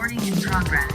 Recording in progress.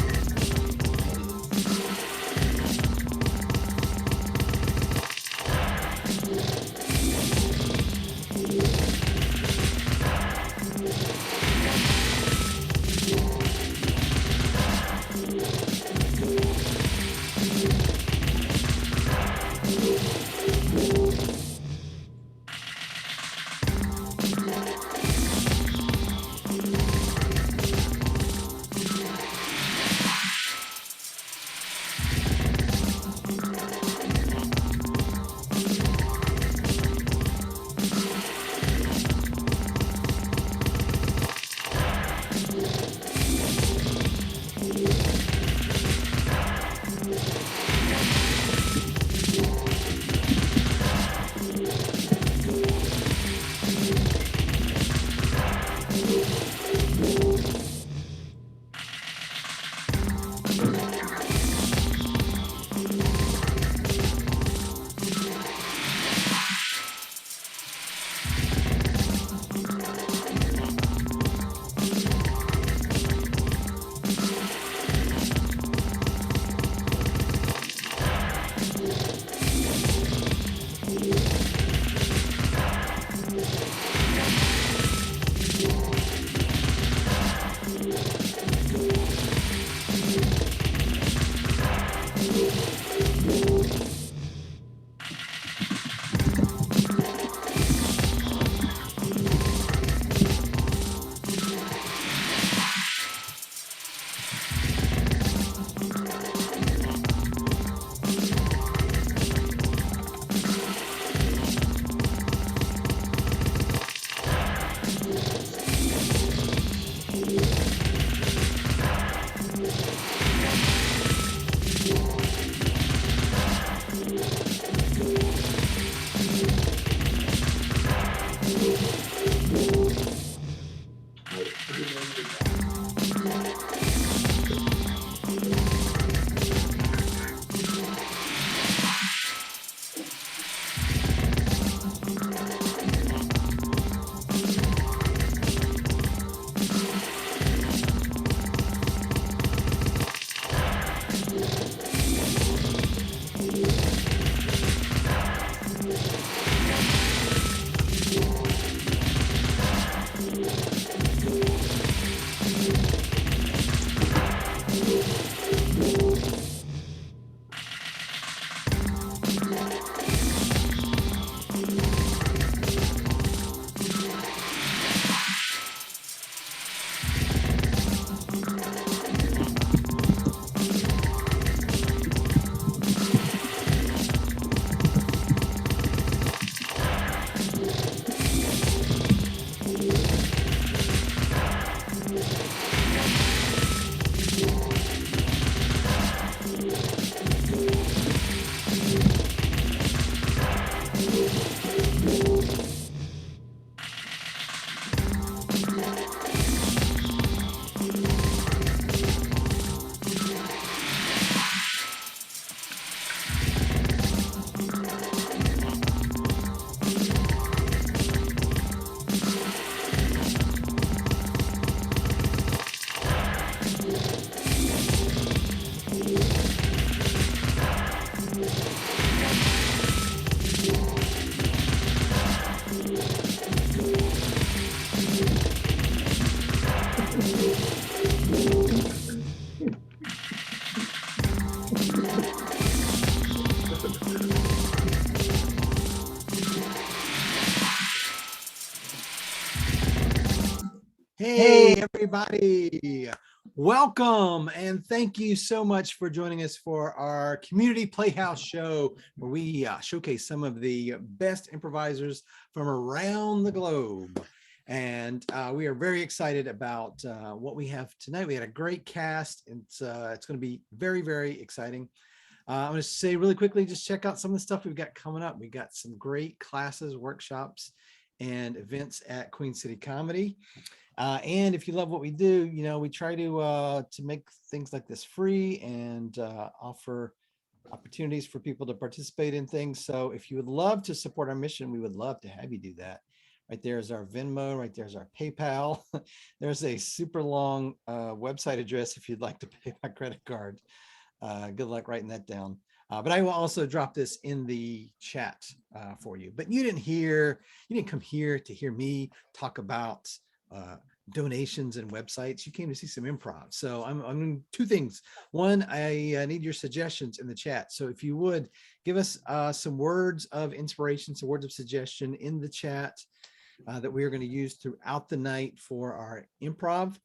Hey, everybody. Welcome and thank you so much for joining us for our Community Playhouse show, where we showcase some of the best improvisers from around the globe. And we are very excited about what we have tonight. We had a great cast. It's going to be very, very exciting. I'm going to say really quickly, just check out some of the stuff we've got coming up. We got some great classes, workshops, and events at Queen City Comedy. And if you love what we do, you know, we try to make things like this free and offer opportunities for people to participate in things. So if you would love to support our mission, we would love to have you do that. Right there is our Venmo. Right there's our PayPal. There's a super long website address if you'd like to pay by credit card. Good luck writing that down. But I will also drop this in the chat for you. But you didn't come here to hear me talk about donations and websites. You came to see some improv. So I'm doing two things. One, I need your suggestions in the chat. So if you would give us some words of inspiration, some words of suggestion in the chat that we are going to use throughout the night for our improv.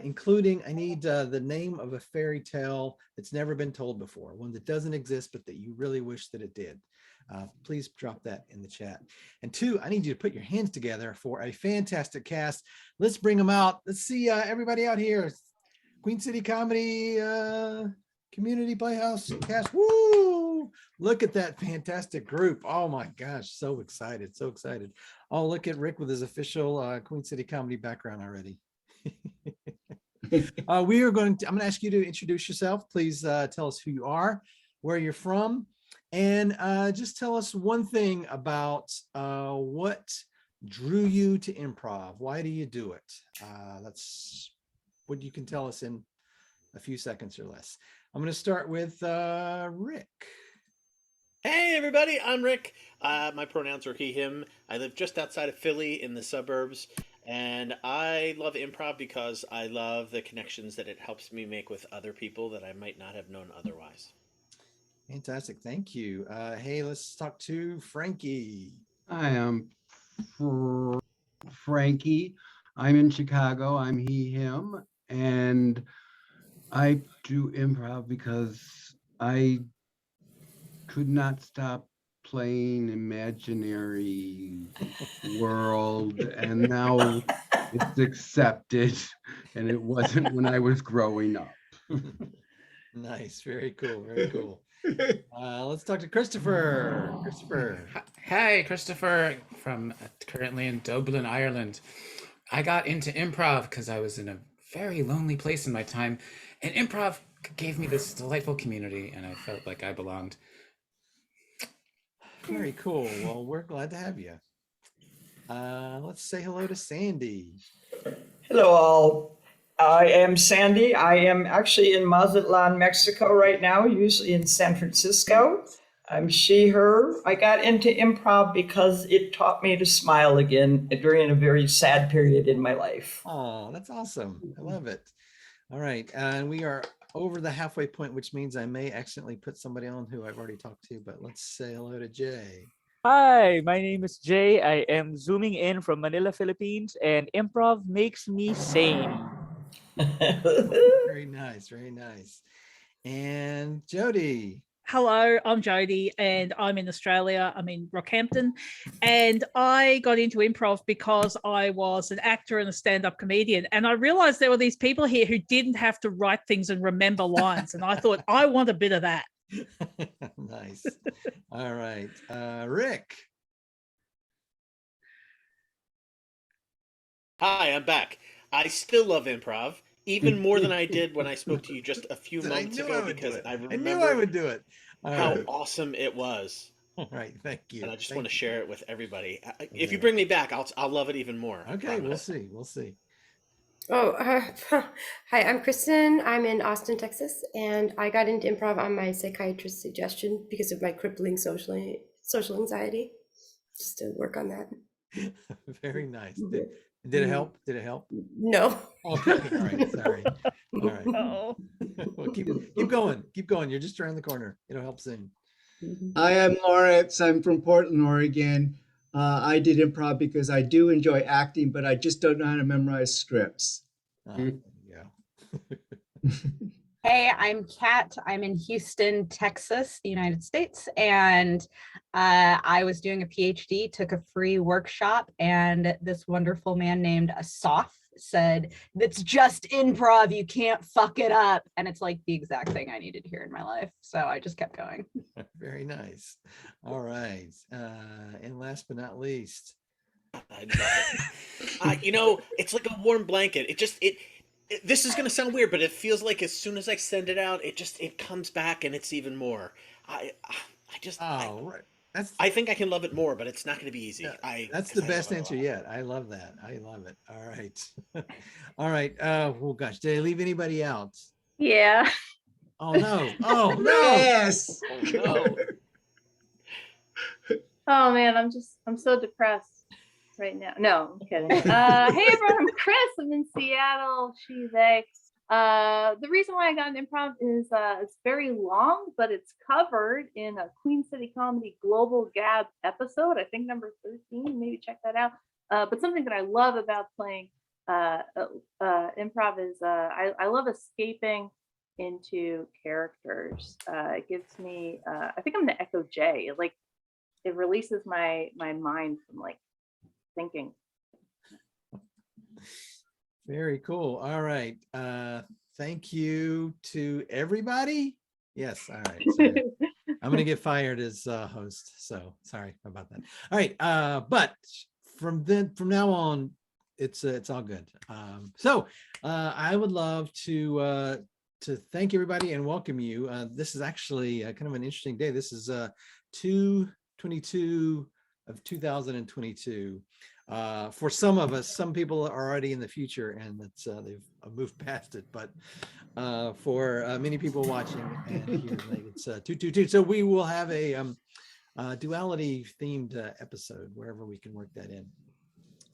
Including, I need the name of a fairy tale that's never been told before, one that doesn't exist, but that you really wish that it did. Please drop that in the chat. And two, I need you to put your hands together for a fantastic cast. Let's bring them out. Let's see everybody out here. Queen City Comedy Community Playhouse cast. Woo! Look at that fantastic group. Oh my gosh, so excited, so excited. Oh, look at Rick with his official Queen City Comedy background already. I'm going to ask you to introduce yourself. Please tell us who you are, where you're from, and just tell us one thing about what drew you to improv. Why do you do it? That's what you can tell us in a few seconds or less. I'm going to start with Rick. Hey everybody, I'm Rick. My pronouns are he, him. I live just outside of Philly in the suburbs. And I love improv because I love the connections that it helps me make with other people that I might not have known otherwise. Fantastic. Thank you. Hey, let's talk to Frankie. I am Frankie. I'm in Chicago. I'm he, him. And I do improv because I could not stop playing imaginary world, and now it's accepted, and it wasn't when I was growing up. Nice, very cool, very cool. Let's talk to Christopher. Christopher. Hi, Christopher from currently in Dublin, Ireland. I got into improv because I was in a very lonely place in my time, and improv gave me this delightful community, and I felt like I belonged. Very cool. Well, we're glad to have you. Let's say hello to Sandy. Hello, all. I am Sandy. I am actually in Mazatlan, Mexico right now, usually in San Francisco. I'm she, her. I got into improv because it taught me to smile again during a very sad period in my life. Oh, that's awesome. I love it. All right. And we are over the halfway point, which means I may accidentally put somebody on who I've already talked to, but let's say hello to Jay. Hi, my name is Jay. I am zooming in from Manila, Philippines, and improv makes me sane. Very nice, very nice. And Jody. Hello, I'm Jody and I'm in Australia. I'm in Rockhampton, and I got into improv because I was an actor and a stand-up comedian, and I realized there were these people here who didn't have to write things and remember lines, and I thought, I want a bit of that. Nice. All right. Rick. Hi, I'm back. I still love improv, even more than I did when I spoke to you just a few moments ago, because I knew I would do it. How awesome it was. All right, thank you. And I just want to share it with everybody. If you bring me back, I'll love it even more. Okay, we'll see. We'll see. Oh, hi, I'm Kristen. I'm in Austin, Texas, and I got into improv on my psychiatrist's suggestion because of my crippling social anxiety. Just to work on that. Very nice. Did it help? Did it help? No. Okay. All right. Sorry. All right. Oh. Well, keep going. Keep going. You're just around the corner. It'll help soon. Hi, I'm Lawrence. I'm from Portland, Oregon. I did improv because I do enjoy acting, but I just don't know how to memorize scripts. Yeah. Hey, I'm Kat. I'm in Houston, Texas, the United States, and I was doing a PhD, took a free workshop, and this wonderful man named Asaf said, "That's just improv, you can't fuck it up." And it's like the exact thing I needed to hear in my life. So I just kept going. Very nice. All right. And last but not least. I love it. It's like a warm blanket. This is going to sound weird, but it feels like as soon as I send it out, it comes back and it's even more. I think I can love it more, but it's not going to be easy. Yeah, that's 'cause the I best love it a answer lot. yet. I love that. I love it. All right. All right. Oh gosh, did I leave anybody out? Yeah. Oh no. Oh no. Yes. Oh no. Oh man, I'm so depressed right now. No, I'm kidding. Hey everyone, I'm Chris. I'm in Seattle. She, they. The reason why I got an improv is it's very long, but it's covered in a Queen City Comedy Global Gab episode. I think number 13. Maybe check that out. But something that I love about playing improv is I love escaping into characters. It gives me I think I'm the Echo J. It releases my mind from like thinking. Very cool. All right. Thank you to everybody. Yes. All right. Sorry. I'm gonna get fired as host, so sorry about that. All right. But from now on, it's all good. So I would love to thank everybody and welcome you. This is actually kind of an interesting day. This is 2/22 of 2022. For some of us, some people are already in the future and it's they've moved past it, but for many people watching and here it's 2/22. So we will have a duality themed episode wherever we can work that in.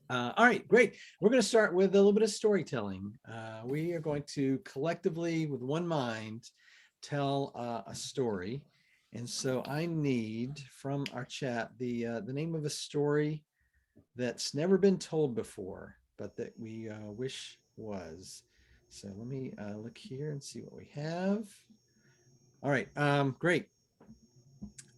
All right, great. We're going to start with a little bit of storytelling. We are going to collectively, with one mind, tell a story. And so I need from our chat the name of a story that's never been told before, but that we wish was. So let me look here and see what we have. All right, great.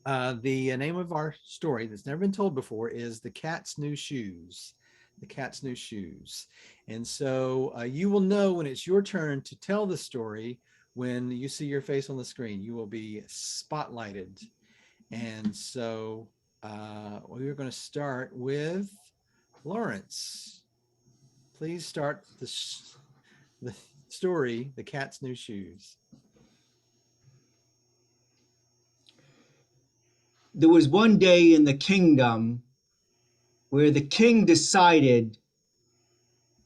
The name of our story that's never been told before is The Cat's New Shoes. The Cat's New Shoes. And so you will know when it's your turn to tell the story when you see your face on the screen. You will be spotlighted. And so we're going to start with Lawrence. Please start the story, The Cat's New Shoes. There was one day in the kingdom where the king decided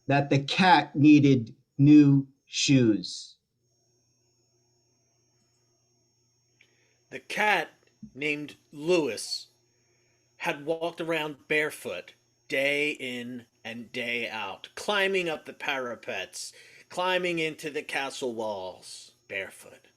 that the cat needed new shoes. The cat, named Lewis, had walked around barefoot day in and day out, climbing up the parapets, climbing into the castle walls, barefoot.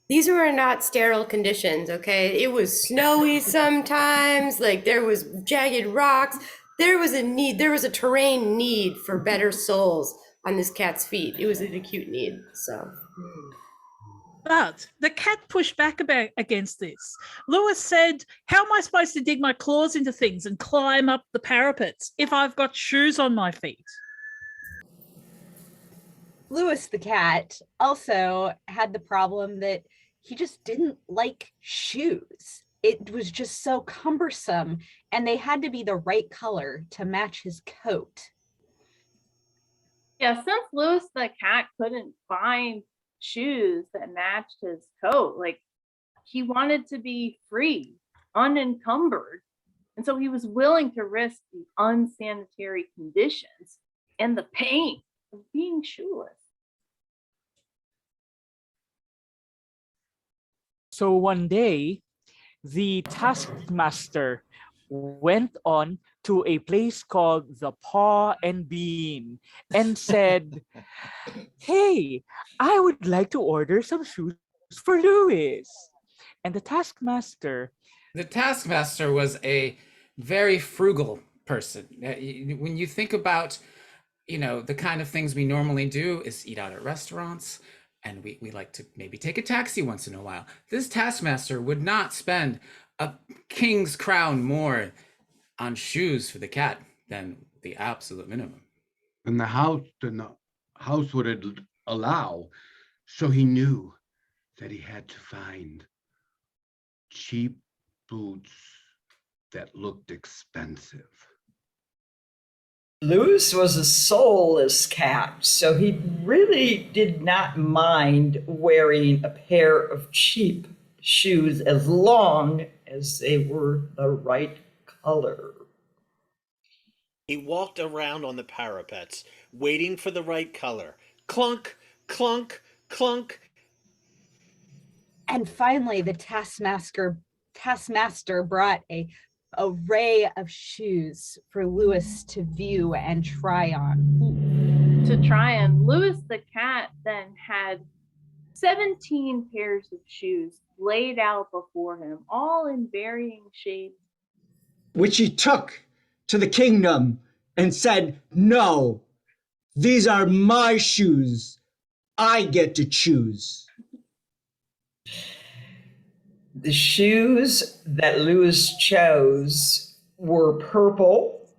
These were not sterile conditions, okay? It was snowy sometimes, like there was jagged rocks. There was a terrain need for better soles on this cat's feet. It was an acute need, so. But the cat pushed back against this. Lewis said, how am I supposed to dig my claws into things and climb up the parapets if I've got shoes on my feet? Lewis the cat also had the problem that he just didn't like shoes. It was just so cumbersome, and they had to be the right color to match his coat. Yeah, since Lewis the cat couldn't find shoes that matched his coat, like he wanted to be free, unencumbered. And so he was willing to risk the unsanitary conditions and the pain of being shoeless. So one day, the taskmaster went on to a place called the Paw and Bean and said, hey, I would like to order some shoes for Lewis. And the taskmaster was a very frugal person. When you think about, the kind of things we normally do is eat out at restaurants, and we like to maybe take a taxi once in a while. This taskmaster would not spend a king's crown more on shoes for the cat than the absolute minimum. And the house wouldn't allow, so he knew that he had to find cheap boots that looked expensive. Lewis was a soulless cat, so he really did not mind wearing a pair of cheap shoes as long as they were the right color. He walked around on the parapets, waiting for the right color. Clunk, clunk, clunk. And finally, the taskmaster brought a array of shoes for Lewis to view and try on. To try on, Lewis the cat then had 17 pairs of shoes laid out before him, all in varying shapes. which he took to the kingdom and said, "No, these are my shoes. I get to choose." The shoes that Lewis chose were purple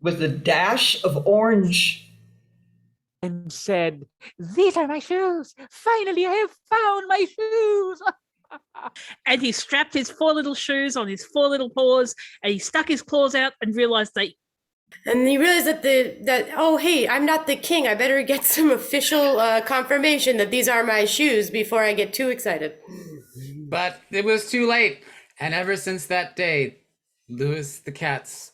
with a dash of orange. And said, "These are my shoes. Finally, I have found my shoes." And he strapped his 4 little shoes on his 4 little paws, and he stuck his claws out and realized And he realized that oh hey, I'm not the king. I better get some official confirmation that these are my shoes before I get too excited. But it was too late. And ever since that day, Lewis the cat's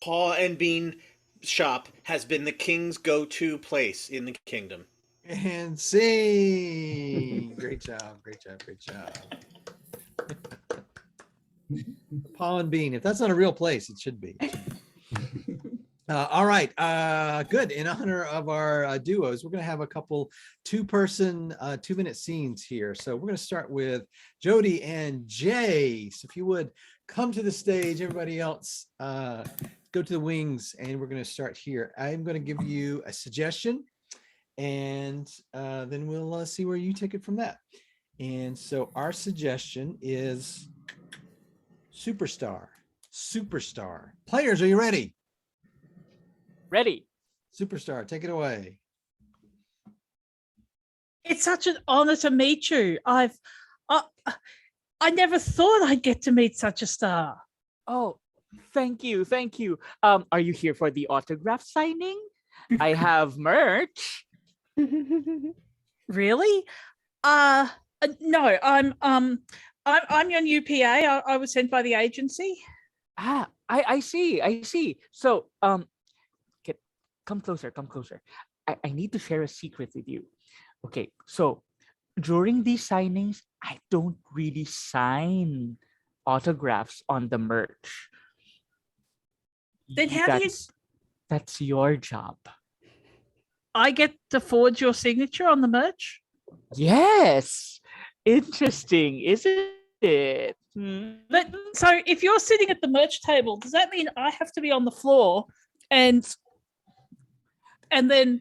Paw and Bean shop has been the king's go-to place in the kingdom. And sing. Great job, great job, great job. Paw and Bean. If that's not a real place, it should be. All right, good. In honor of our duos, we're going to have a couple 2-person, 2-minute scenes here. So we're going to start with Jody and Jay. So if you would come to the stage, everybody else, go to the wings, and we're going to start here. I'm going to give you a suggestion, and then we'll see where you take it from that. And so our suggestion is superstar. Superstar. Players, are you ready? Ready. Superstar, take it away. it's such an honor to meet you. I never thought I'd get to meet such a star. Oh, thank you, thank you. Are you here for the autograph signing? I have merch. Really? No, I'm your new PA. I was sent by the agency. Ah, I see, I see. So, come closer, come closer. I need to share a secret with you. Okay, so during these signings, I don't really sign autographs on the merch. Then how do you? That's your job. I get to forge your signature on the merch? Yes. Interesting, isn't it? So if you're sitting at the merch table, does that mean I have to be on the floor and then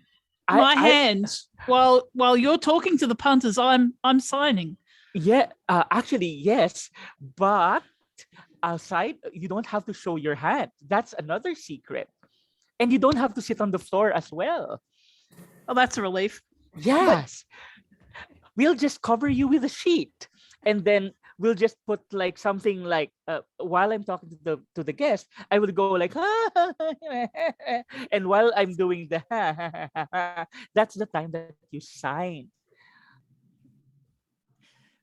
my hands while you're talking to the punters, I'm signing? Yeah, actually, yes. But outside, you don't have to show your hand. That's another secret. And you don't have to sit on the floor as well. Oh, that's a relief. Yes. We'll just cover you with a sheet, and then we'll just put like something like while I'm talking to the guest, I would go like and while I'm doing the that's the time that you sign.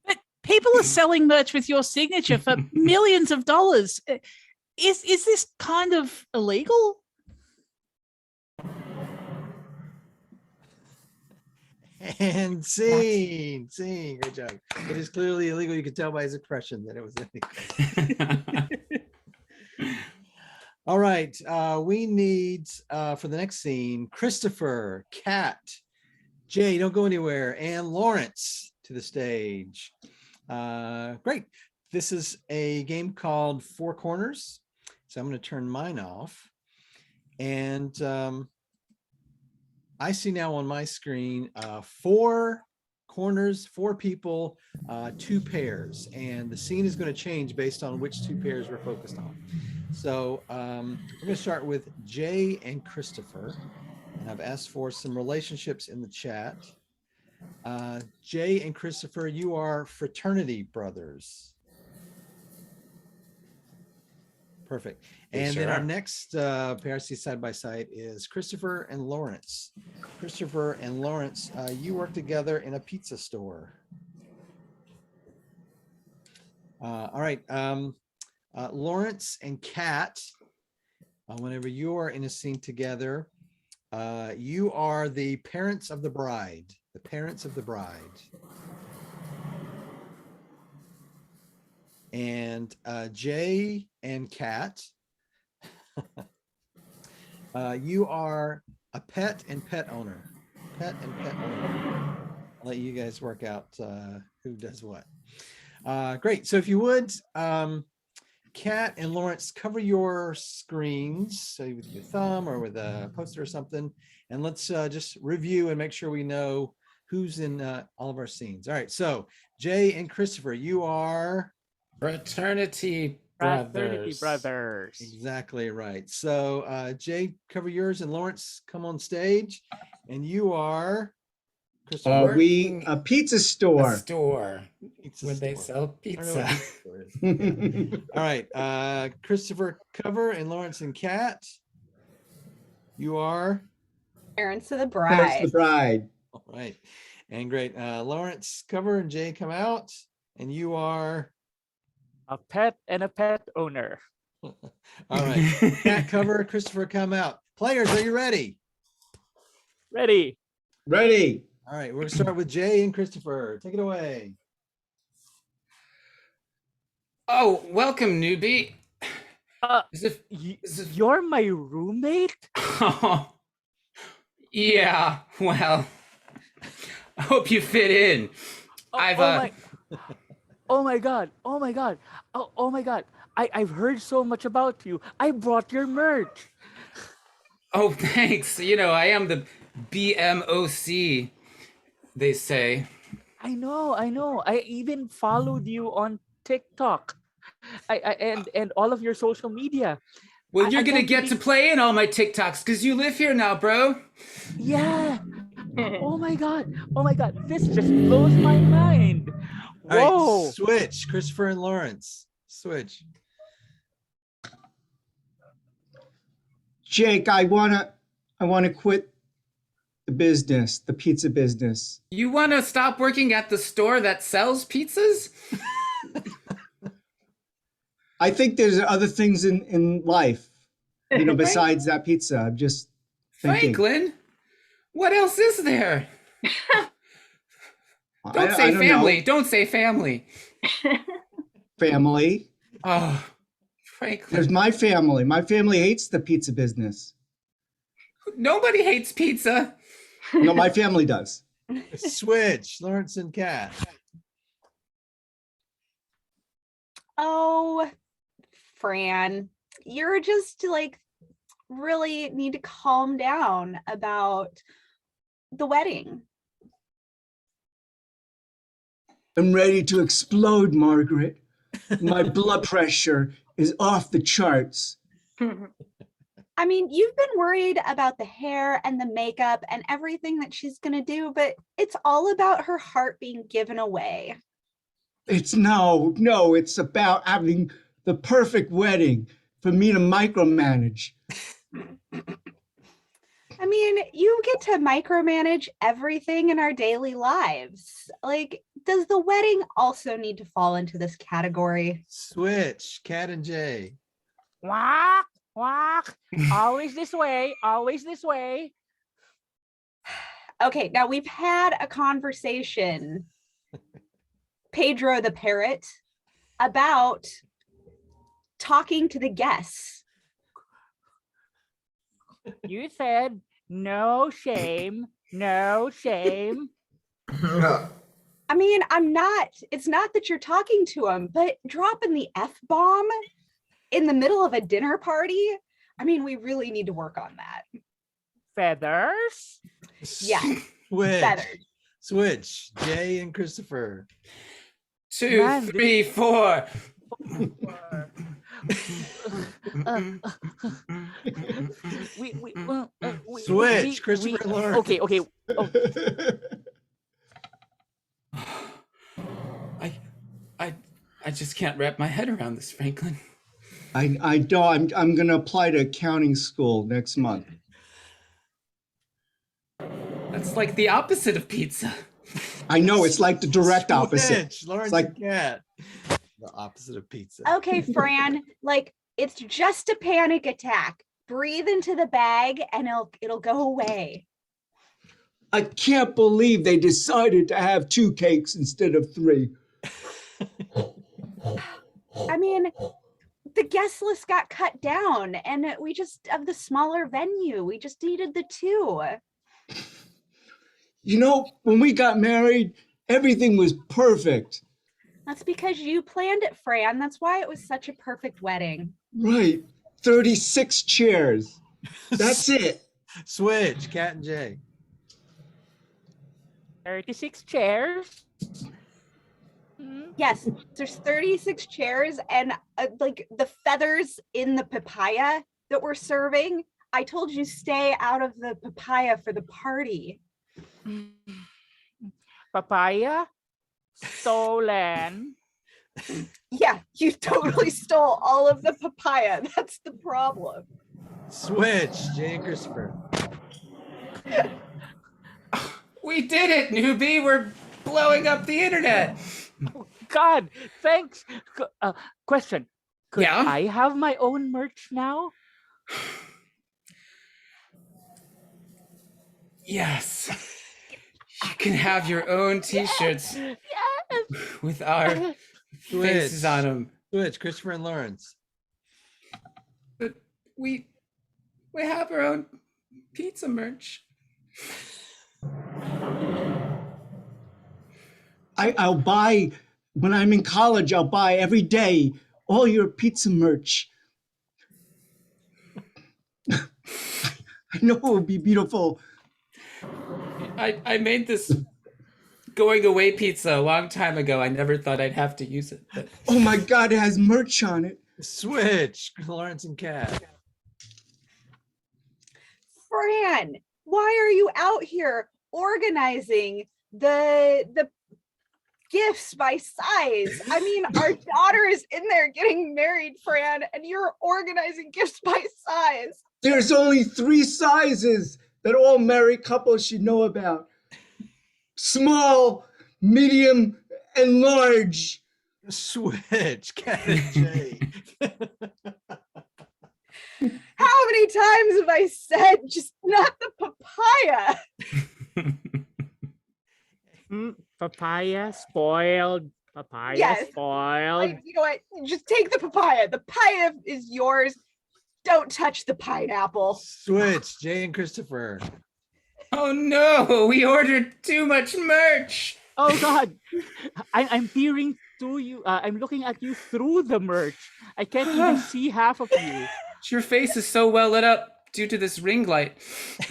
But people are selling merch with your signature for millions of dollars. Is this kind of illegal? And scene. Great job. It is clearly illegal. You could tell by his expression that it was illegal. All right. We need for the next scene, Christopher, Kat, Jay, don't go anywhere, and Lawrence to the stage. Great. This is a game called Four Corners. So I'm going to turn mine off. And I see now on my screen 4 corners, 4 people, 2 pairs, and the scene is going to change based on which 2 pairs we're focused on. So we're going to start with Jay and Christopher, and I've asked for some relationships in the chat. Jay and Christopher, you are fraternity brothers. Perfect. And then our next pair I see side by side is Christopher and Lawrence. Christopher and Lawrence, you work together in a pizza store. All right. Lawrence and Kat, whenever you are in a scene together, you are the parents of the bride. The parents of the bride. And Jay and Kat, you are a pet and pet owner. Pet and pet owner. I'll let you guys work out who does what. Great. So if you would, Kat and Lawrence, cover your screens, say with your thumb or with a poster or something, and let's just review and make sure we know who's in all of our scenes. All right. So Jay and Christopher, you are Fraternity Fraternity brothers. brothers. exactly right. So Jay, cover yours, and Lawrence, come on stage, and you are Christopher. We a pizza A store. store Pizza where they store. sell I don't know what pizza. pizza store is. All right, Christopher, cover, and Lawrence and Kat, you are Parents of the There's the bride. bride. all right, and great. Lawrence, cover, and Jay, come out, and you are A pet and a pet owner. all right. Kat, cover, Christopher, come out. Players, are you ready? Ready? Ready. All right, we're gonna start with Jay and Christopher. Take it away. Oh, welcome, newbie. Uh, Is it, You're my roommate? oh, yeah, well, I hope you fit in. Oh my god. Oh my god. Oh my god. I've heard so much about you. I brought your merch. Oh, thanks. You know, I am the BMOC, they say. I know. I even followed you on TikTok. And all of your social media. Well, you're I gonna can't get to believe- play in all my TikToks because you live here now, bro. Yeah. Oh my god. This just blows my mind. All right, Whoa. switch, Christopher and Lawrence. Switch. Jake, I wanna quit the business, the pizza business. You want to stop working at the store that sells pizzas? I think there's other things in life, besides that pizza. I'm just thinking. Franklin, what else is there? Don't say I don't family. know. Don't say family. Family. Oh, Franklin. There's my family. My family hates the pizza business. Nobody hates pizza. No, my family does. Switch, Lawrence and Kat. Oh, Fran, you're just like really need to calm down about the wedding. I'm ready to explode, Margaret. My blood pressure is off the charts. I mean, you've been worried about the hair and the makeup and everything that she's going to do, but it's all about her heart being given away. It's it's about having the perfect wedding for me to micromanage. I mean, you get to micromanage everything in our daily lives. Like, does the wedding also need to fall into this category? Switch, Kat and Jay. Walk. Always this way. Okay, now we've had a conversation, Pedro the parrot, about talking to the guests. You said no shame. I mean, it's not that you're talking to them, but dropping the F-bomb in the middle of a dinner party, I mean, we really need to work on that. Feathers? Yeah, Switch. feathers. Switch, Jay and Christopher. 2, Man, 3, 4. Switch, Christopher and Lawrence. Okay. Oh, I just can't wrap my head around this, Franklin. I don't. I'm going to apply to accounting school next month. That's like the opposite of pizza. I know it's like the direct opposite. Switch, Lawrence It's like and Kat. The opposite of pizza. Okay, Fran, like it's just a panic attack. Breathe into the bag and it'll go away. I can't believe they decided to have 2 cakes instead of 3. I mean, the guest list got cut down and we just of the smaller venue. We just needed the 2. You know, when we got married, everything was perfect. That's because you planned it, Fran. That's why it was such a perfect wedding. Right. 36 chairs. That's it. Switch, Cat and Jay. 36 chairs. Yes, there's 36 chairs and like the feathers in the papaya that we're serving. I told you stay out of the papaya for the party. Papaya stolen. Yeah, you totally stole all of the papaya. That's the problem. Switch, Jay and Christopher. We did it, newbie. We're blowing up the internet. God, thanks. Question. Could Yeah? I have my own merch now? Yes. You can have your own t-shirts Yes. with our faces on them. Switch, Christopher and Lawrence. But we have our own pizza merch. I'll buy, when I'm in college, I'll buy every day all your pizza merch. I know it would be beautiful. I made this going away pizza a long time ago. I never thought I'd have to use it. But Oh my God, it has merch on it. Switch, Lawrence and Cat. Fran, why are you out here organizing the gifts by size? I mean, our daughter is in there getting married, Fran, and you're organizing gifts by size. There's only 3 sizes that all married couples should know about. Small, medium, and large. Switch, Cat and Jay. How many times have I said just not the papaya? Papaya spoiled. Papaya Yes. spoiled. Like, you know what? Just take the papaya. The papaya is yours. Don't touch the pineapple. Switch, Jay and Christopher. oh no, we ordered too much merch. Oh God, I'm peering through you. I'm looking at you through the merch. I can't even see half of you. Your face is so well lit up due to this ring light.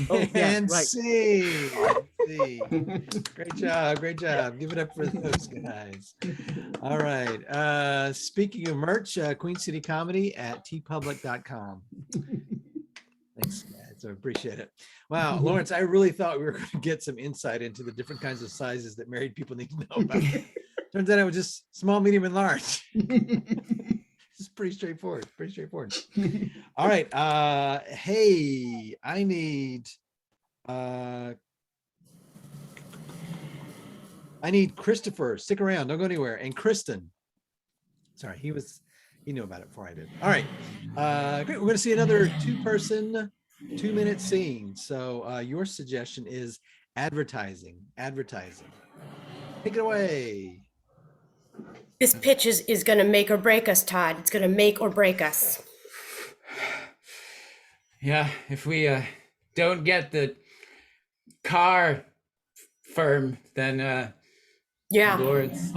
Oh, yeah, And right. C. Great job, great job. Give it up for those guys. All right. Speaking of merch, Queen City Comedy at tpublic.com. Thanks, guys. I appreciate it. Wow, Lawrence, I really thought we were going to get some insight into the different kinds of sizes that married people need to know about. Turns out it was just small, medium, and large. It's pretty straightforward. Pretty straightforward. All right. Hey, I need Christopher. Stick around. Don't go anywhere. And Kristen. Sorry, he knew about it before I did. All right. Great. We're going to see another 2-person, 2-minute scene. So your suggestion is advertising. Advertising. Take it away. This pitch is going to make or break us, Todd. It's going to make or break us. Yeah, if we don't get the car firm, then Yeah. Lord's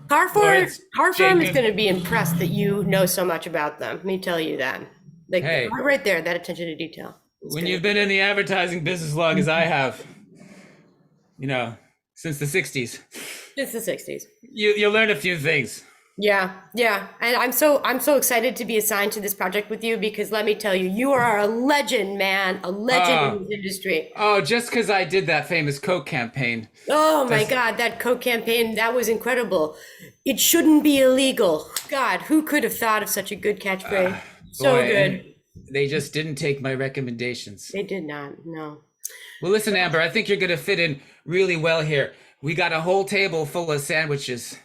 Car Lawrence, Farm is Jacob. going to be impressed that you know so much about them. Let me tell you that. Like Hey. right there, that attention to detail. It's when gonna- you've been in the advertising business as long as I have, since the 60s, It's the 60s. you learn a few things. Yeah, and I'm so excited to be assigned to this project with you because let me tell you, you are a legend, man, a legend in this industry. Oh, just because I did that famous Coke campaign. Oh my That's- God, that Coke campaign, that was incredible. It shouldn't be illegal. God, who could have thought of such a good catchphrase? So Boy, good. and they just didn't take my recommendations. They did not, no. Well, listen, Amber, I think you're going to fit in really well here. We got a whole table full of sandwiches.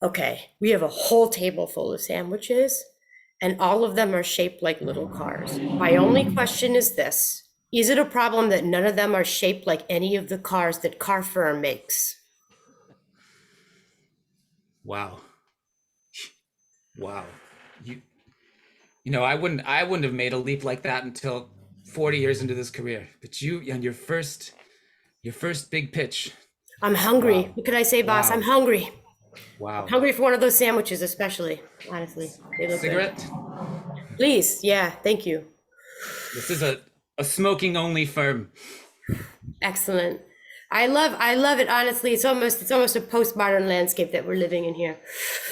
Okay, we have a whole table full of sandwiches, and all of them are shaped like little cars. My only question is this: is it a problem that none of them are shaped like any of the cars that Car Firm makes? Wow. Wow. I wouldn't have made a leap like that until 40 years into this career. But you and your first big pitch. I'm hungry. Wow. What could I say, boss? Wow. I'm hungry. Wow. Hungry for one of those sandwiches, especially. Honestly, they look good. Cigarette? Please, yeah, thank you. This is a smoking only firm. Excellent. I love it. Honestly, it's almost a postmodern landscape that we're living in here.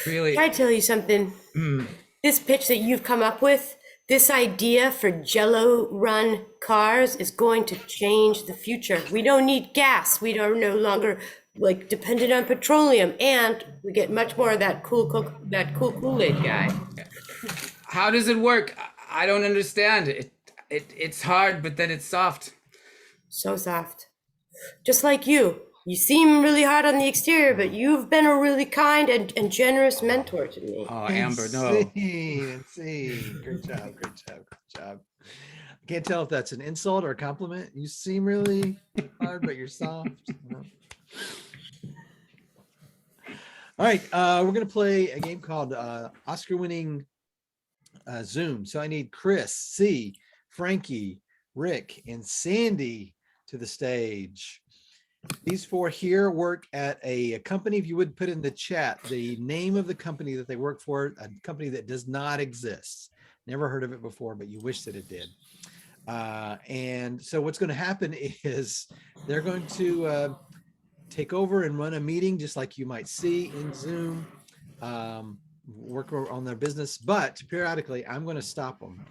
Really? Can I tell you something? This pitch that you've come up with, this idea for Jello run cars is going to change the future. We don't need gas. We are no longer like dependent on petroleum, and we get much more of that cool Kool-Aid guy. How does it work? I don't understand. It's hard, but then it's soft. So soft. Just like you. You seem really hard on the exterior, but you've been a really kind and generous mentor to me. Oh, Amber, no. Insane. Great job. I can't tell if that's an insult or a compliment. You seem really hard, but you're soft. All right, we're going to play a game called Oscar-winning Zoom. So I need Chris, C, Frankie, Rick, and Sandy to the stage. These four here work at a company. If you would put in the chat the name of the company that they work for, a company that does not exist. Never heard of it before, but you wish that it did. And so what's going to happen is they're going to take over and run a meeting just like you might see in Zoom, work on their business, but periodically I'm going to stop them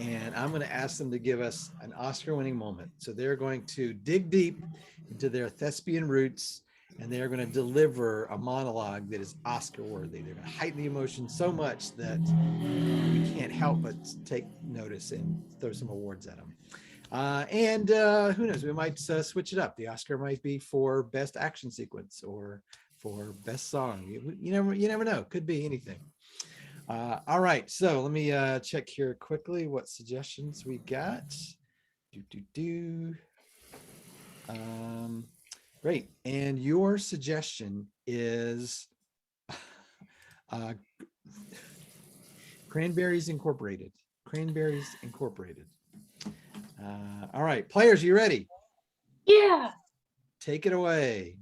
and I'm going to ask them to give us an Oscar-winning moment. So they're going to dig deep into their thespian roots and they're going to deliver a monologue that is Oscar-worthy. They're going to heighten the emotion so much that we can't help but take notice and throw some awards at them. And who knows, we might switch it up. The Oscar might be for best action sequence or for best song. You never know. Could be anything. All right, so let me check here quickly what suggestions we got. Great, and your suggestion is Cranberries Incorporated. Cranberries Incorporated. All right, players, you ready? Yeah. Take it away.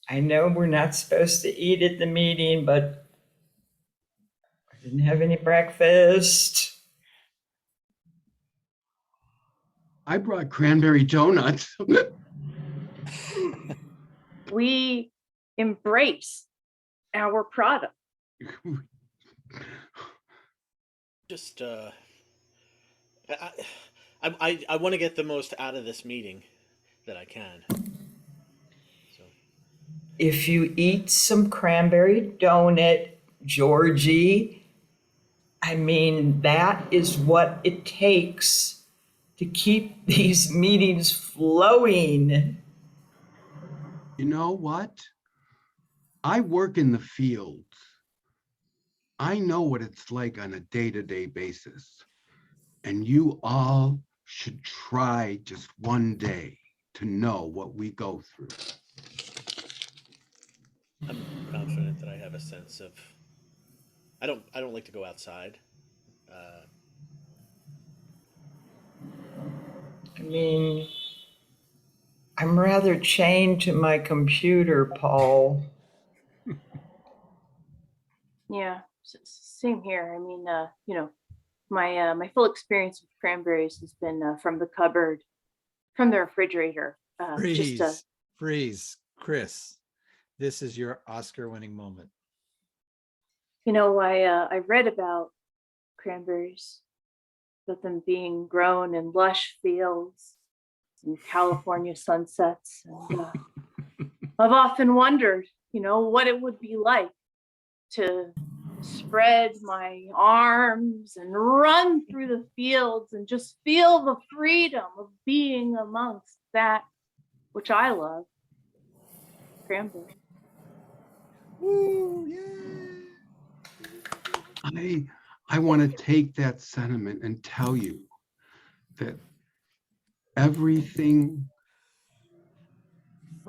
I know we're not supposed to eat at the meeting, but I didn't have any breakfast. I brought cranberry donuts. We embrace our product. Just I want to get the most out of this meeting that I can. So If you eat some cranberry donut, Georgie, I mean, that is what it takes to keep these meetings flowing. You know what? I work in the field. I know what it's like on a day-to-day basis. And you all should try just one day to know what we go through. I'm confident that I have a sense of. I don't like to go outside. I mean, I'm rather chained to my computer, Paul. Yeah, same here. I mean, my full experience with cranberries has been from the cupboard, from the refrigerator. Freeze, Chris. This is your Oscar-winning moment. I read about cranberries, about them being grown in lush fields and California sunsets. And I've often wondered, what it would be like to spread my arms and run through the fields and just feel the freedom of being amongst that which I love. Cranberry. Woo, yeah. I want to take that sentiment and tell you that everything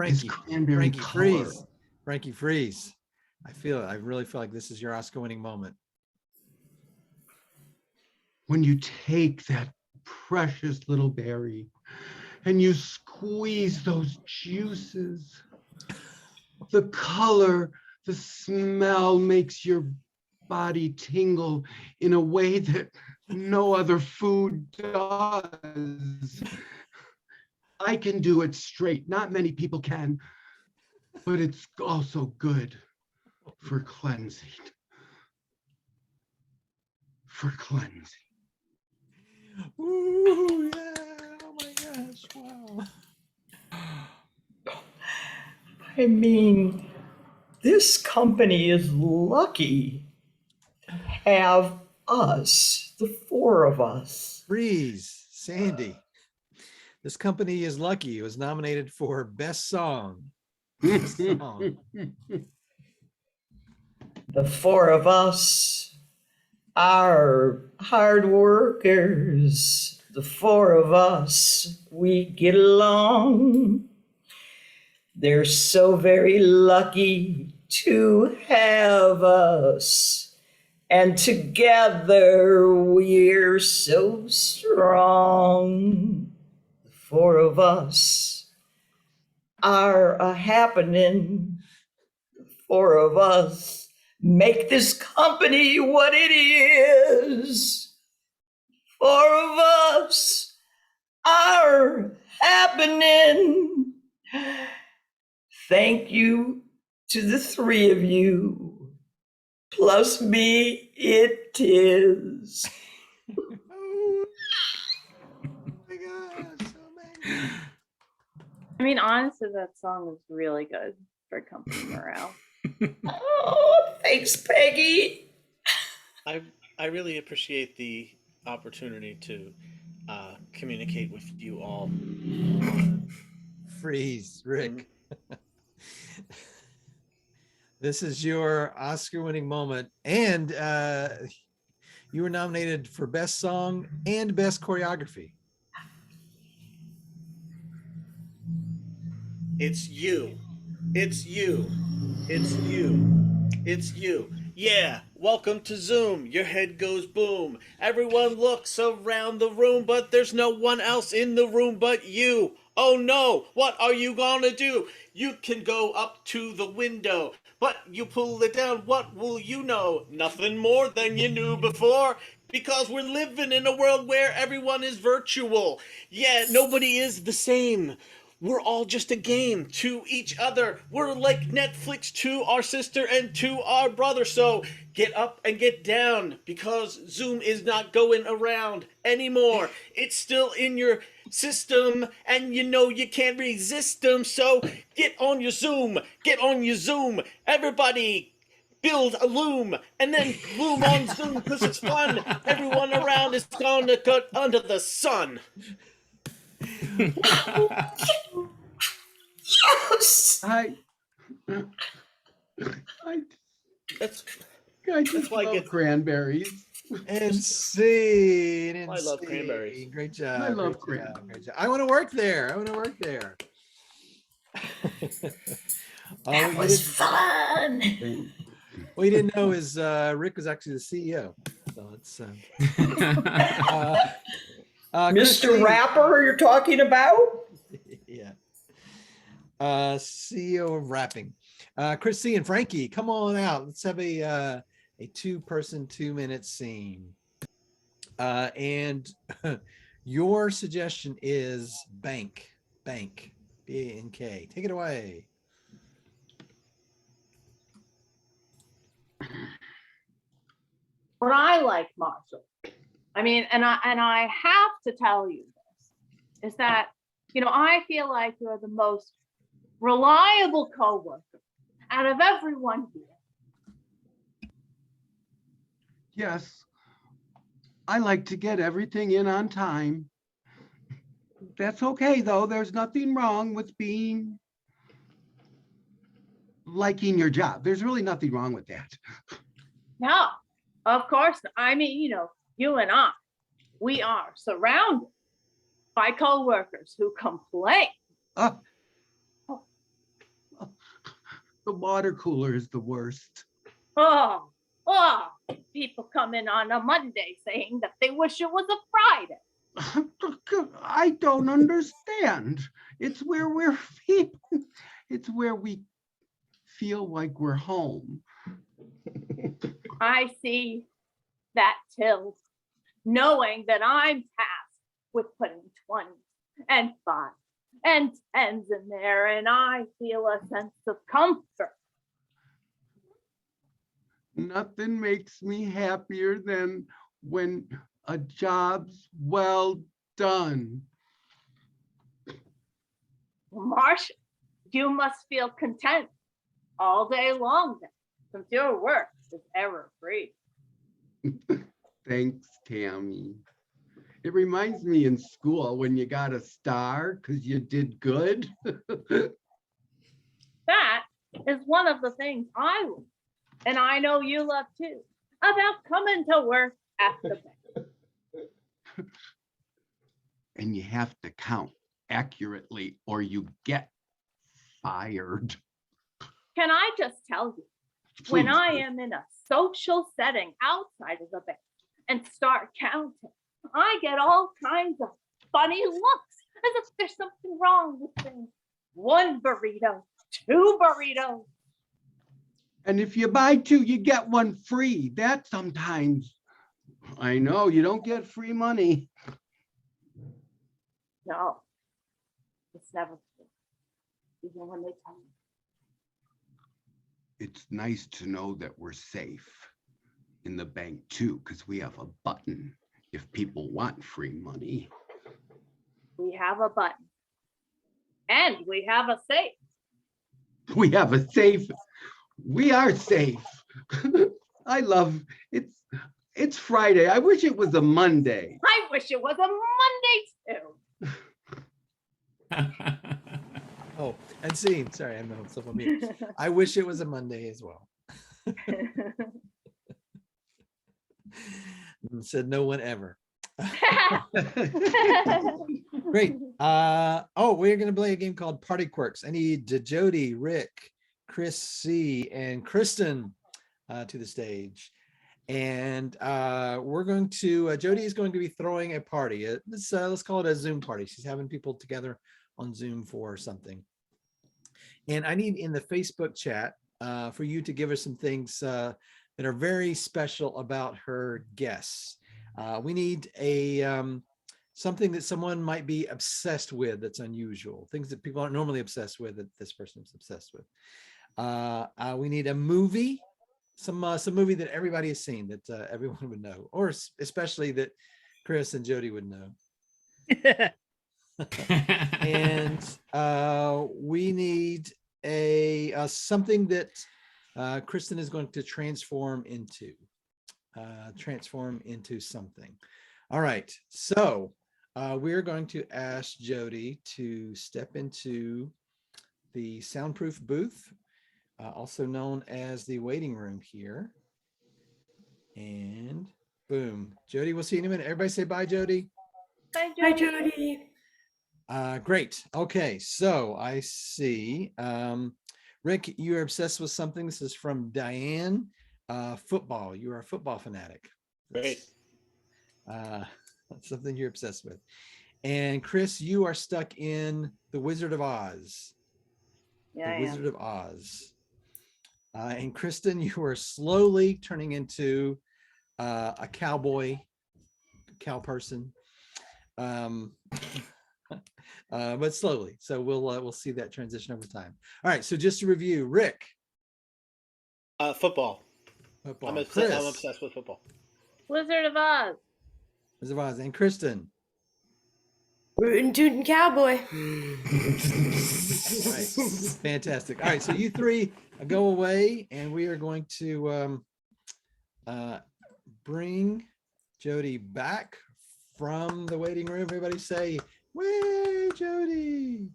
is Frankie, cranberry Frankie, color. freeze. Frankie, freeze. I really feel like this is your Oscar winning moment. When you take that precious little berry and you squeeze those juices, the color, the smell makes your body tingle in a way that no other food does. I can do it straight. Not many people can, but it's also good for cleansing. For cleansing. Ooh, yeah. Oh my gosh. Wow. I mean, this company is lucky to have us, the four of us. Freeze, Sandy. This company is lucky. It was nominated for Best Song. Best song. The four of us are hard workers. The four of us, we get along. They're so very lucky to have us. And together we're so strong. The four of us are a happening. The four of us make this company what it is. Four of us are happening. Thank you to the three of you, plus me, it is. Oh my gosh. Oh I mean, honestly, that song is really good for company morale. Oh, thanks, Peggy. I really appreciate the opportunity to communicate with you all. Freeze, Rick. This is your Oscar winning moment. And you were nominated for Best Song and Best Choreography. It's you. It's you. It's you. It's you. Yeah, welcome to Zoom. Your head goes boom. Everyone looks around the room, but there's no one else in the room but you. Oh no, what are you gonna do? You can go up to the window, but you pull it down. What will you know? Nothing more than you knew before. Because we're living in a world where everyone is virtual. Yeah, nobody is the same. We're all just a game to each other. We're like Netflix to our sister and to our brother. So get up and get down because Zoom is not going around anymore. It's still in your system and you know you can't resist them. So get on your Zoom. Get on your Zoom. Everybody build a loom and then loom on Zoom because it's fun. Everyone around is going to cut under the sun. Yes. That's I just why I love get cranberries. And scene. I love cranberries. Great job. I love great job, cranberries. great job. I want to work there. I want to work there. That was fun. What you didn't know is Rick was actually the CEO. So it's Mr. Christine. Rapper, you're talking about? Yeah. CEO of rapping. Chrissy and Frankie, come on out. Let's have a two-person, 2-minute scene. And your suggestion is bank, B-A-N-K. Take it away. What I like, Marshall, I mean, and I have to tell you this, is that, you know, I feel like you're the most reliable coworker out of everyone here. Yes, I like to get everything in on time. That's okay, though. There's nothing wrong with liking your job. There's really nothing wrong with that. No, of course. I mean, you and I, we are surrounded by coworkers who complain. Uh, the water cooler is the worst. Oh, people come in on a Monday saying that they wish it was a Friday. I don't understand. It's where it's where we feel like we're home. I see that tilt, knowing that I'm tasked with putting 20s and 5s and 10s in there, and I feel a sense of comfort. Nothing makes me happier than when a job's well done. Marcia, you must feel content all day long then, since your work is error-free. Thanks, Tammy. It reminds me in school when you got a star because you did good. That is one of the things I love, and I know you love too, about coming to work at the bank. And you have to count accurately or you get fired. Can I just tell you, when Please I do. am in a social setting outside of the bank and start counting, I get all kinds of funny looks, as if there's something wrong with things. 1 burrito, 2 burritos. And if you buy 2, you get 1 free. That sometimes, I know, you don't get free money. No, it's never true, even when they tell me. It's nice to know that we're safe in the bank too, because we have a button if people want free money. We have a button, and we have a safe. We have a safe. We are safe. I love it's Friday. I wish it was a Monday. I wish it was a Monday too. Oh, and scene. Sorry, I'm myself on mute. I wish it was a Monday as well. Said no one ever. Great. We're gonna play a game called Party Quirks. I need Jody, Rick, Chris C, and Kristen to the stage. And we're going to Jody is going to be throwing a party. Let's call it a Zoom party. She's having people together on Zoom for something. And I need in the Facebook chat for you to give us some things that are very special about her guests. We need a something that someone might be obsessed with that's unusual, things that people aren't normally obsessed with that this person is obsessed with. We need a movie, some movie that everybody has seen that everyone would know, or especially that Chris and Jody would know. And we need a something that Kristen is going to transform into something. All right, so we're going to ask Jody to step into the soundproof booth, also known as the waiting room here. And boom, Jody, we'll see you in a minute. Everybody say bye, Jody. Bye, Hi, Jody. Jody. Great. Okay, so I see. Rick, you're obsessed with something. This is from Diane. Football. You are a football fanatic. Great. That's something you're obsessed with. And Chris, you are stuck in The Wizard of Oz. Yeah, I The Wizard of Oz. And Kristen, you are slowly turning into a cowboy, cow person. But slowly. So we'll see that transition over time. All right. So just to review, Rick. Football. Football. I'm Chris. obsessed with football. Wizard of Oz. Wizard of Oz. And Kristen. Rootin' tootin' cowboy. All right. Fantastic. All right. So you three go away, and we are going to bring Jody back from the waiting room. Everybody say, "Way, Jody!"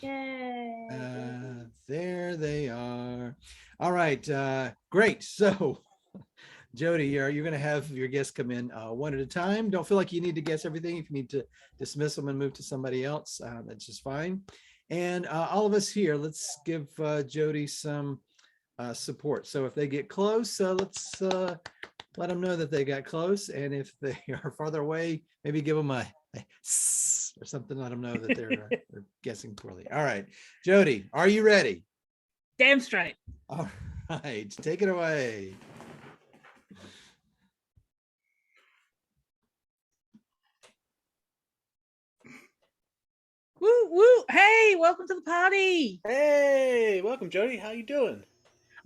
Yay. There they are. All right, great. So, Jody, you're going to have your guests come in one at a time. Don't feel like you need to guess everything. If you need to dismiss them and move to somebody else, that's just fine. And all of us here, let's give Jody some support. So if they get close, let's let them know that they got close. And if they are farther away, maybe give them a or something, let them know that they're guessing poorly. All right, Jody, are you ready? Damn straight. All right, take it away. Woo woo! Hey, welcome to the party. Hey, welcome, Jody. How you doing?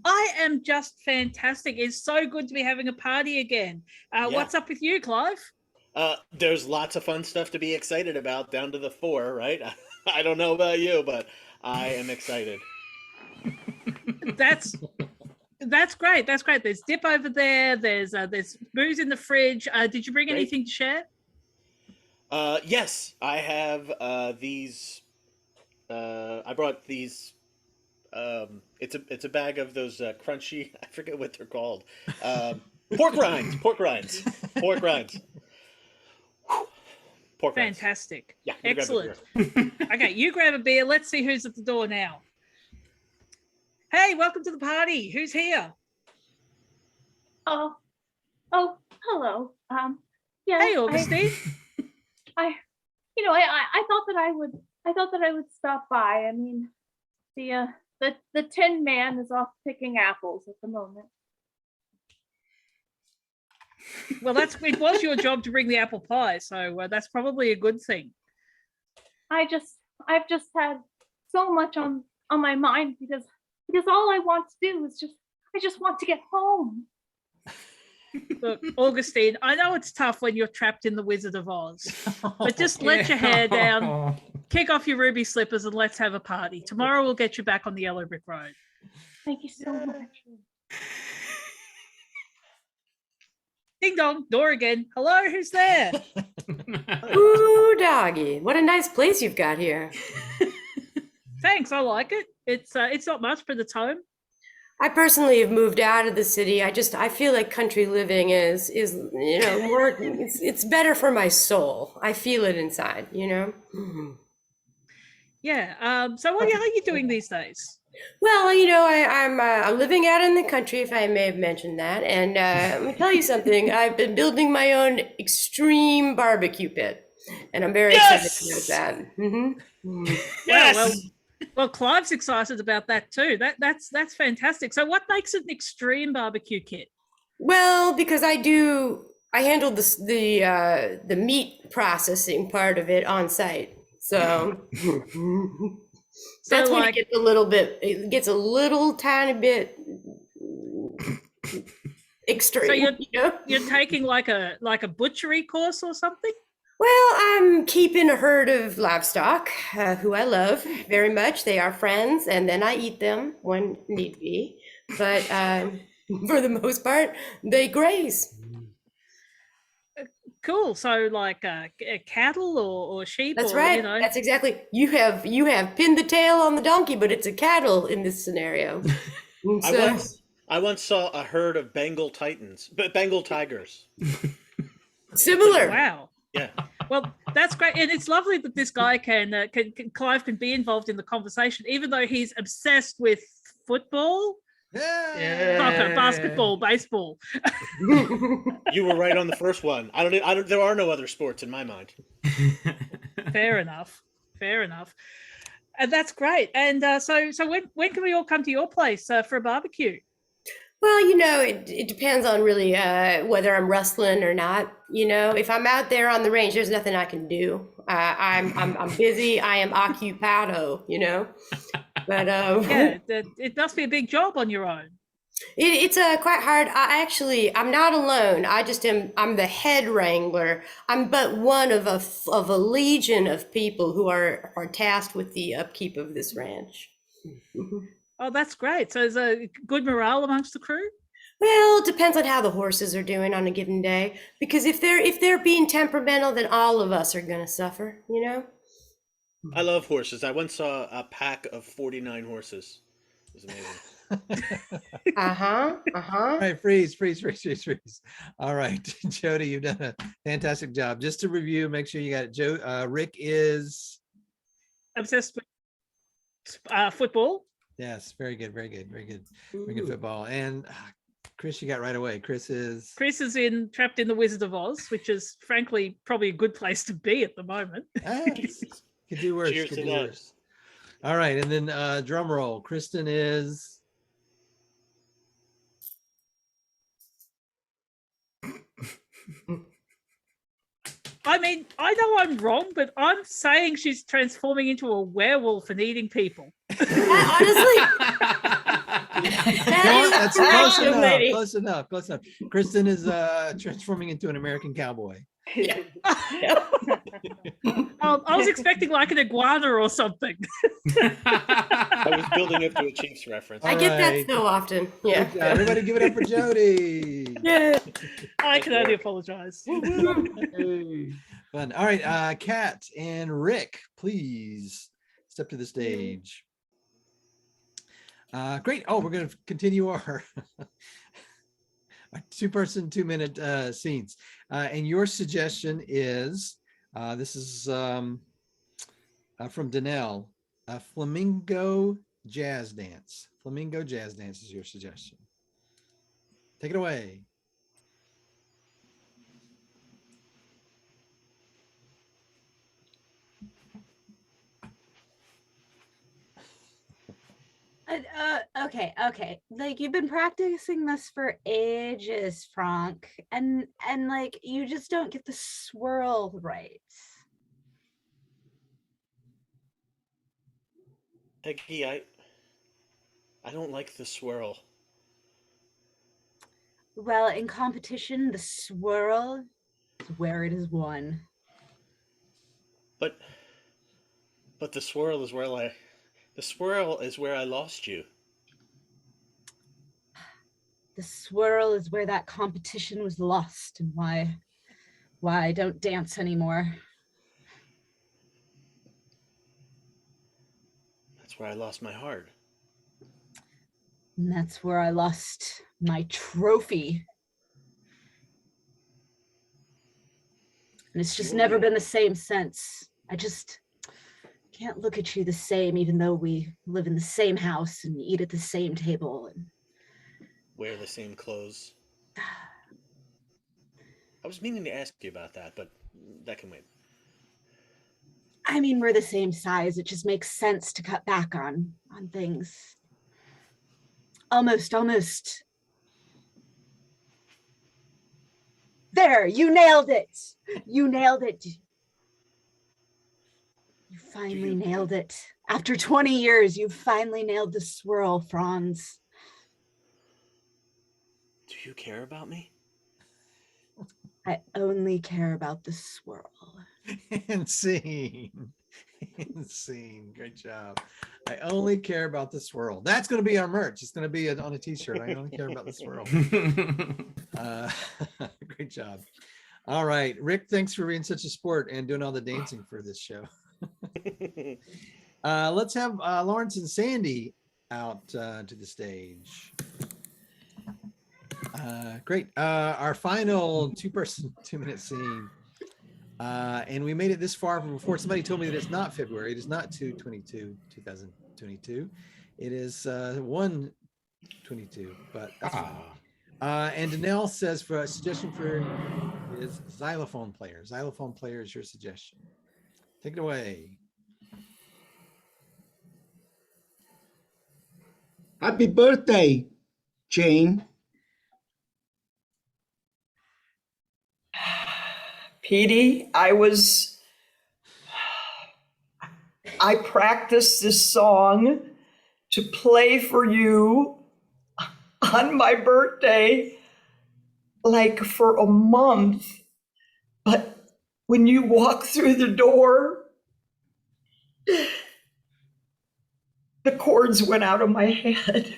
I am just fantastic. It's so good to be having a party again. What's up with you, Clive? There's lots of fun stuff to be excited about down to the 4, right? I don't know about you, but I am excited. That's great. That's great. There's dip over there. There's booze in the fridge. Did you bring Great. anything to share? Yes, I have these. I brought these. It's a bag of those crunchy. I forget what they're called. Pork rinds. Pork rinds. Pork rinds. Pork rinds. Fantastic. Yeah. you grab a Excellent. beer. Okay, you grab a beer. Let's see who's at the door now. Hey, welcome to the party. Who's here? Oh, hello. Yeah. Hey, Augustine. I thought that I would stop by. I mean, the Tin Man is off picking apples at the moment. Well, it was your job to bring the apple pie, so that's probably a good thing. I've just had so much on my mind because all I want to do is I just want to get home. Look, Augustine, I know it's tough when you're trapped in the Wizard of Oz, but just let your hair down, kick off your ruby slippers, and let's have a party. Tomorrow we'll get you back on the yellow brick road. Thank you so much. Ding dong, door again. Hello, who's there? Ooh, doggy. What a nice place you've got here. Thanks, I like it. It's not much, but it's home. I personally have moved out of the city. I feel like country living is more it's better for my soul. I feel it inside, Mhm. Yeah. So what are you doing these days? Well, I'm living out in the country, if I may have mentioned that. And let me tell you something. I've been building my own extreme barbecue pit, and I'm very excited about that. Mm-hmm. Yes. Well, Clive's excited about that too. That's fantastic. So, what makes it an extreme barbecue kit? Well, because I handled the meat processing part of it on site, so. That's when it gets a little tiny bit extreme. So you're taking like a butchery course or something? Well, I'm keeping a herd of livestock, who I love very much. They are friends, and then I eat them when need be. But for the most part, they graze. Cool. So like cattle or sheep. That's or, right. That's exactly. You have pinned the tail on the donkey, but it's a cattle in this scenario. I once saw a herd of Bengal tigers. Similar. Wow. Yeah. Well, that's great, and it's lovely that this guy Clive can be involved in the conversation, even though he's obsessed with football. Yeah. Soccer, basketball, baseball. You were right on the first one. I don't. There are no other sports in my mind. Fair enough. And that's great. And so when can we all come to your place for a barbecue? Well, it depends on really whether I'm wrestling or not. If I'm out there on the range, there's nothing I can do. I'm busy. I am occupado. But it must be a big job on your own. It's quite hard. I'm not alone. I'm the head wrangler. I'm but one of a legion of people who are tasked with the upkeep of this ranch. Oh, that's great. So there's a good morale amongst the crew? Well, it depends on how the horses are doing on a given day. Because if they're being temperamental, then all of us are gonna suffer, you know? I love horses. I once saw a pack of 49 horses. It was amazing. Uh-huh. All Uh-huh. right, freeze. All right, Jody, you've done a fantastic job. Just to review, make sure you got it. Rick is, Obsessed with football. yes, very good. Very good Ooh. football. And Chris, you got right away. Chris is, Chris is trapped in the Wizard of Oz, which is frankly probably a good place to be at the moment. could do worse. Cheers could to do that. worse. All right, and then drum roll. Kristen is, I mean, I know I'm wrong, but I'm saying she's transforming into a werewolf and eating people. Honestly, that's close young enough. lady. Close enough. Kristen is transforming into an American cowboy. I was expecting like an iguana or something. I was building up to a Chiefs reference. I All get right. that so often. Yeah. Good job. Everybody give it up for Jody. Yeah. I can only apologize. Fun. All right, Kat and Rick, please step to the stage. Great. Oh, we're going to continue our two-person, 2-minute scenes. And your suggestion is, this is from Danelle, Flamingo Jazz Dance. Flamingo Jazz Dance is your suggestion. Take it away. Okay. Like you've been practicing this for ages, Franck, and like you just don't get the swirl right. Peggy, I don't like the swirl. Well, in competition, the swirl is where it is won. But the swirl is where I lost you. The swirl is where that competition was lost, and why I don't dance anymore. That's where I lost my heart. And that's where I lost my trophy. And it's just never been the same since. I just can't look at you the same, even though we live in the same house and eat at the same table and Wear the same clothes. I was meaning to ask you about that, but that can wait. I mean, we're the same size. It just makes sense to cut back on things. Almost. There, you nailed it. You finally nailed it. After 20 years, you finally nailed the swirl, Franz. Do you care about me? I only care about the swirl. And scene. Great job. I only care about the swirl. That's going to be our merch. It's going to be on a t-shirt. I only care about the swirl. Great job. All right, Rick, thanks for being such a sport and doing all the dancing for this show. Let's have Lawrence and Sandy out to the stage. Great. Our final two-person, 2-minute scene. And we made it this far before somebody told me that it's not February. It is not 2022. It is 1/22, but that's fine. And Danelle says for a suggestion for is xylophone player. Xylophone player is your suggestion. Take it away. Happy birthday, Jane. Petey, I practiced this song to play for you on my birthday, like for a month. But when you walk through the door, the chords went out of my head.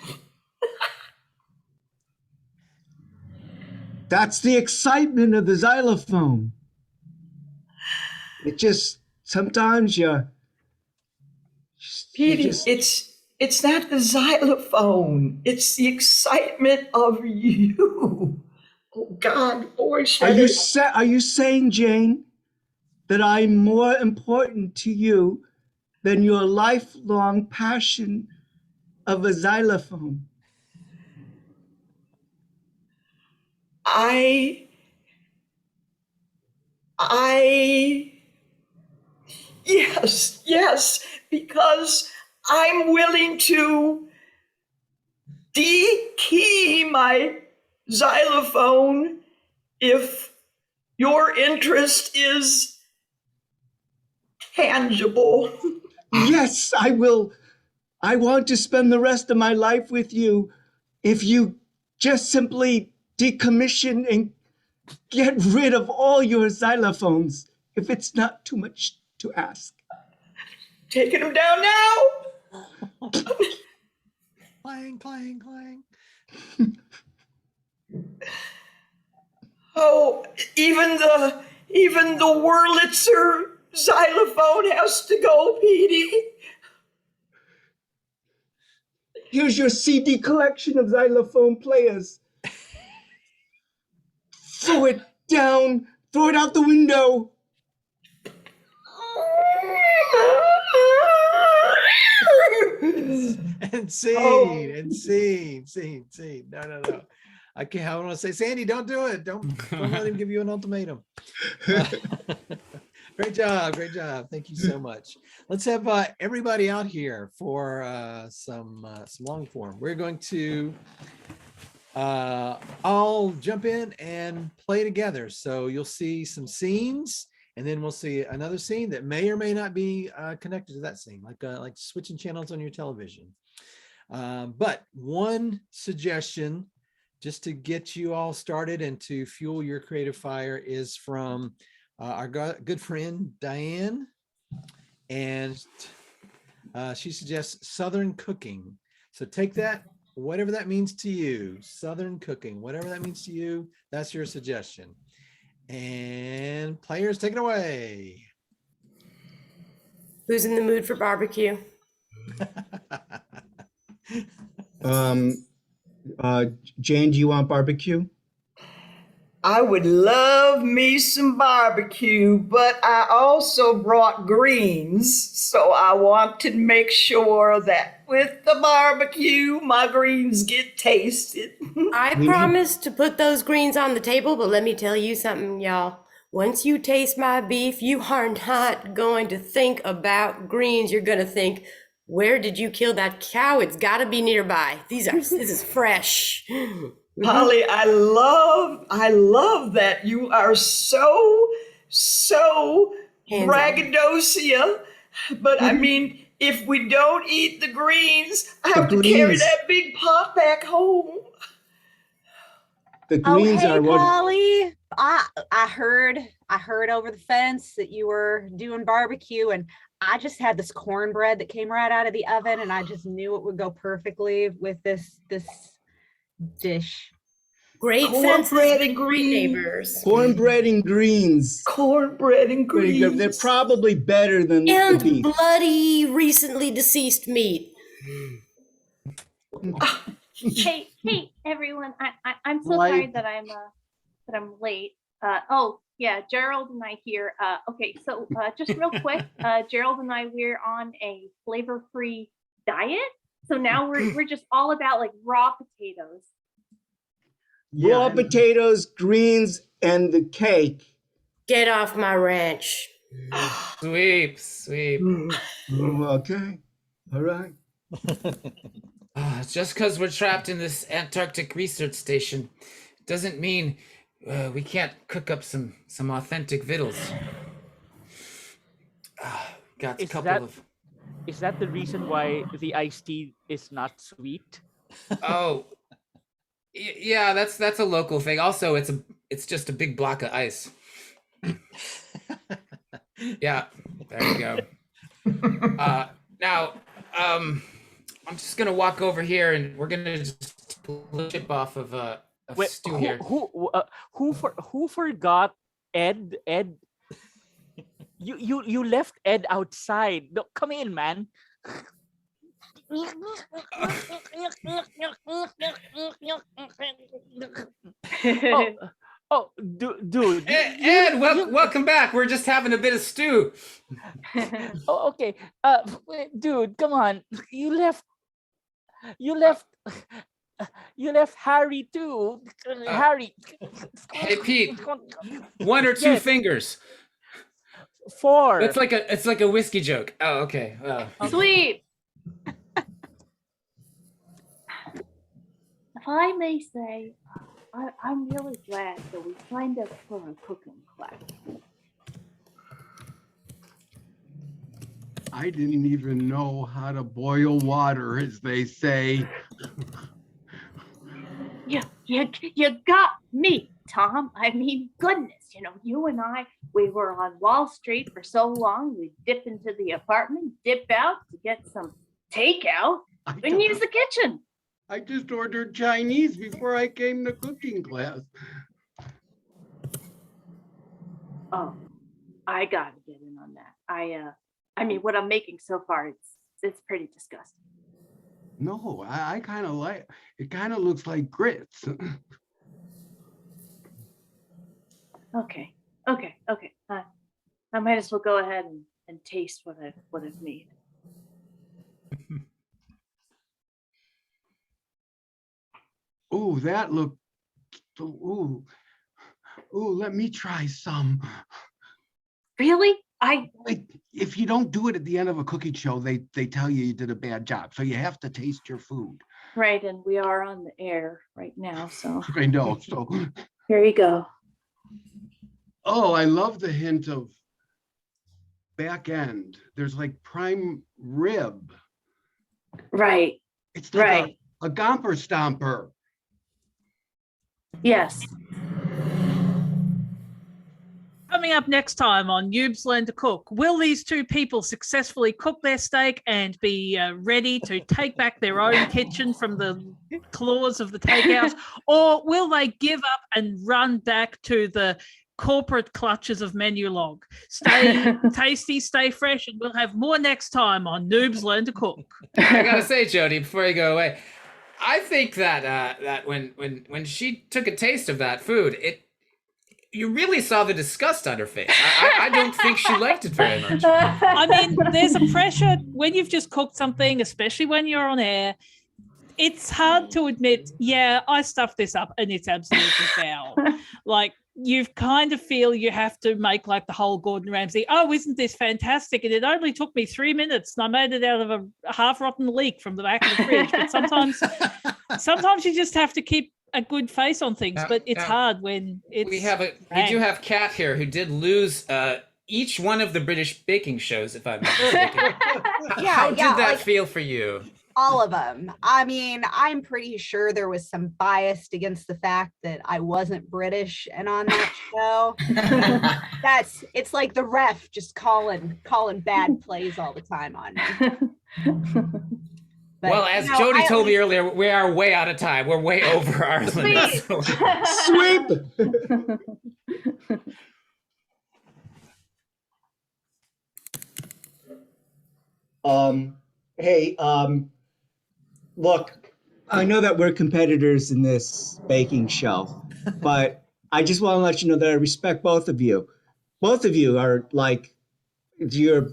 That's the excitement of the xylophone. It just, sometimes you Petey, just, it's not the xylophone. It's the excitement of you. Oh God, boy, are you saying, Jane, that I'm more important to you than your lifelong passion of a xylophone? Yes, because I'm willing to de-key my xylophone if your interest is tangible. Yes, I will. I want to spend the rest of my life with you if you just simply decommission and get rid of all your xylophones, if it's not too much to ask. Taking them down now. Clang, clang, clang. Oh, even the Wurlitzer xylophone has to go, Petey. Here's your CD collection of xylophone players. Throw it down, throw it out the window. And scene. No. I can't. I want to say, Sandy, don't do it. Don't let him give you an ultimatum. Great job. Thank you so much. Let's have everybody out here for some long form. We're going to all jump in and play together. So you'll see some scenes, and then we'll see another scene that may or may not be connected to that scene, like switching channels on your television. But one suggestion, just to get you all started and to fuel your creative fire, is from our good friend Diane, and she suggests Southern cooking. So take that, whatever that means to you, Southern cooking, whatever that means to you, that's your suggestion. And players, take it away. Who's in the mood for barbecue? Jane, do you want barbecue? I would love me some barbecue, but I also brought greens, so I want to make sure that with the barbecue, my greens get tasted. I promised to put those greens on the table, but let me tell you something, y'all. Once you taste my beef, you are not going to think about greens. You're going to think, where did you kill that cow? It's got to be nearby. This is fresh. Holly, I love that you are so braggadocio. But I mean, if we don't eat the greens, I have to carry that big pot back home. The greens are what? Polly, I heard over the fence that you were doing barbecue, and I just had this cornbread that came right out of the oven, and I just knew it would go perfectly with this dish. Great cornbread and greens. Neighbors. Cornbread and greens. Cornbread and greens. They're probably better than and the beef. Bloody, recently deceased meat. Hey, everyone! I'm so sorry that I'm late. Oh yeah, Gerald and I here. Okay, so just real quick, Gerald and I, we're on a flavor-free diet. So now we're just all about like raw potatoes. Raw potatoes, greens, and the cake. Get off my ranch. Sweep. Okay. All right. Just because we're trapped in this Antarctic research station doesn't mean we can't cook up some authentic victuals. Got a couple of. Is that the reason why the iced tea is not sweet? Oh, yeah, that's a local thing. Also, it's just a big block of ice. Yeah, there you go. Now, I'm just gonna walk over here, and we're gonna just chip off of of Wait, stew here. who forgot Ed? Ed, you left Ed outside. No, come in, man. Oh, dude. Ed, welcome back. We're just having a bit of stew. Oh, okay. Dude, come on. You left. You left Harry too. Harry. Hey, Pete. 1 or 2 Yes. fingers. 4. It's like a whiskey joke. Oh, okay. Sweet. If I may say, I'm really glad that we signed up for a cooking class. I didn't even know how to boil water, as they say. You got me, Tom. I mean, goodness, you and I, we were on Wall Street for so long. We'd dip into the apartment, dip out to get some takeout, and use the kitchen. I just ordered Chinese before I came to cooking class. Oh, I gotta get in on that. I mean, what I'm making so far, it's pretty disgusting. No, I kind of like it. Kind of looks like grits. Okay. I might as well go ahead and taste what I've made. Oh, that looked. Ooh, let me try some. Really? If you don't do it at the end of a cooking show, they tell you did a bad job. So you have to taste your food. Right, and we are on the air right now, so I know. So, here you go. oh, I love the hint of back end. There's like prime rib. Right. It's like Right. a gomper stomper. Yes. Coming up next time on Noobs Learn to Cook, will these two people successfully cook their steak and be ready to take back their own kitchen from the claws of the takeout, or will they give up and run back to the corporate clutches of Menulog? Stay tasty, stay fresh, and we'll have more next time on Noobs Learn to Cook. I gotta say, Jody, before you go away, I think that when she took a taste of that food, you really saw the disgust on her face. I don't think she liked it very much. I mean, there's a pressure when you've just cooked something, especially when you're on air. It's hard to admit, yeah, I stuffed this up and it's absolutely foul. Like, you kind of feel you have to make like the whole Gordon Ramsay, oh, isn't this fantastic? And it only took me 3 minutes and I made it out of a half-rotten leek from the back of the fridge. But sometimes you just have to keep a good face on things, but it's hard when it's We do have Kat here who did lose each one of the British baking shows, if I'm not mistaken. How did that feel for you? All of them. I mean, I'm pretty sure there was some bias against the fact that I wasn't British and on that show. It's like the ref just calling bad plays all the time on me. But, well, as Jody told me earlier, we are way out of time. We're way over our limits. Sweep. Hey, look, I know that we're competitors in this baking show, but I just want to let you know that I respect both of you. Both of you are like, you're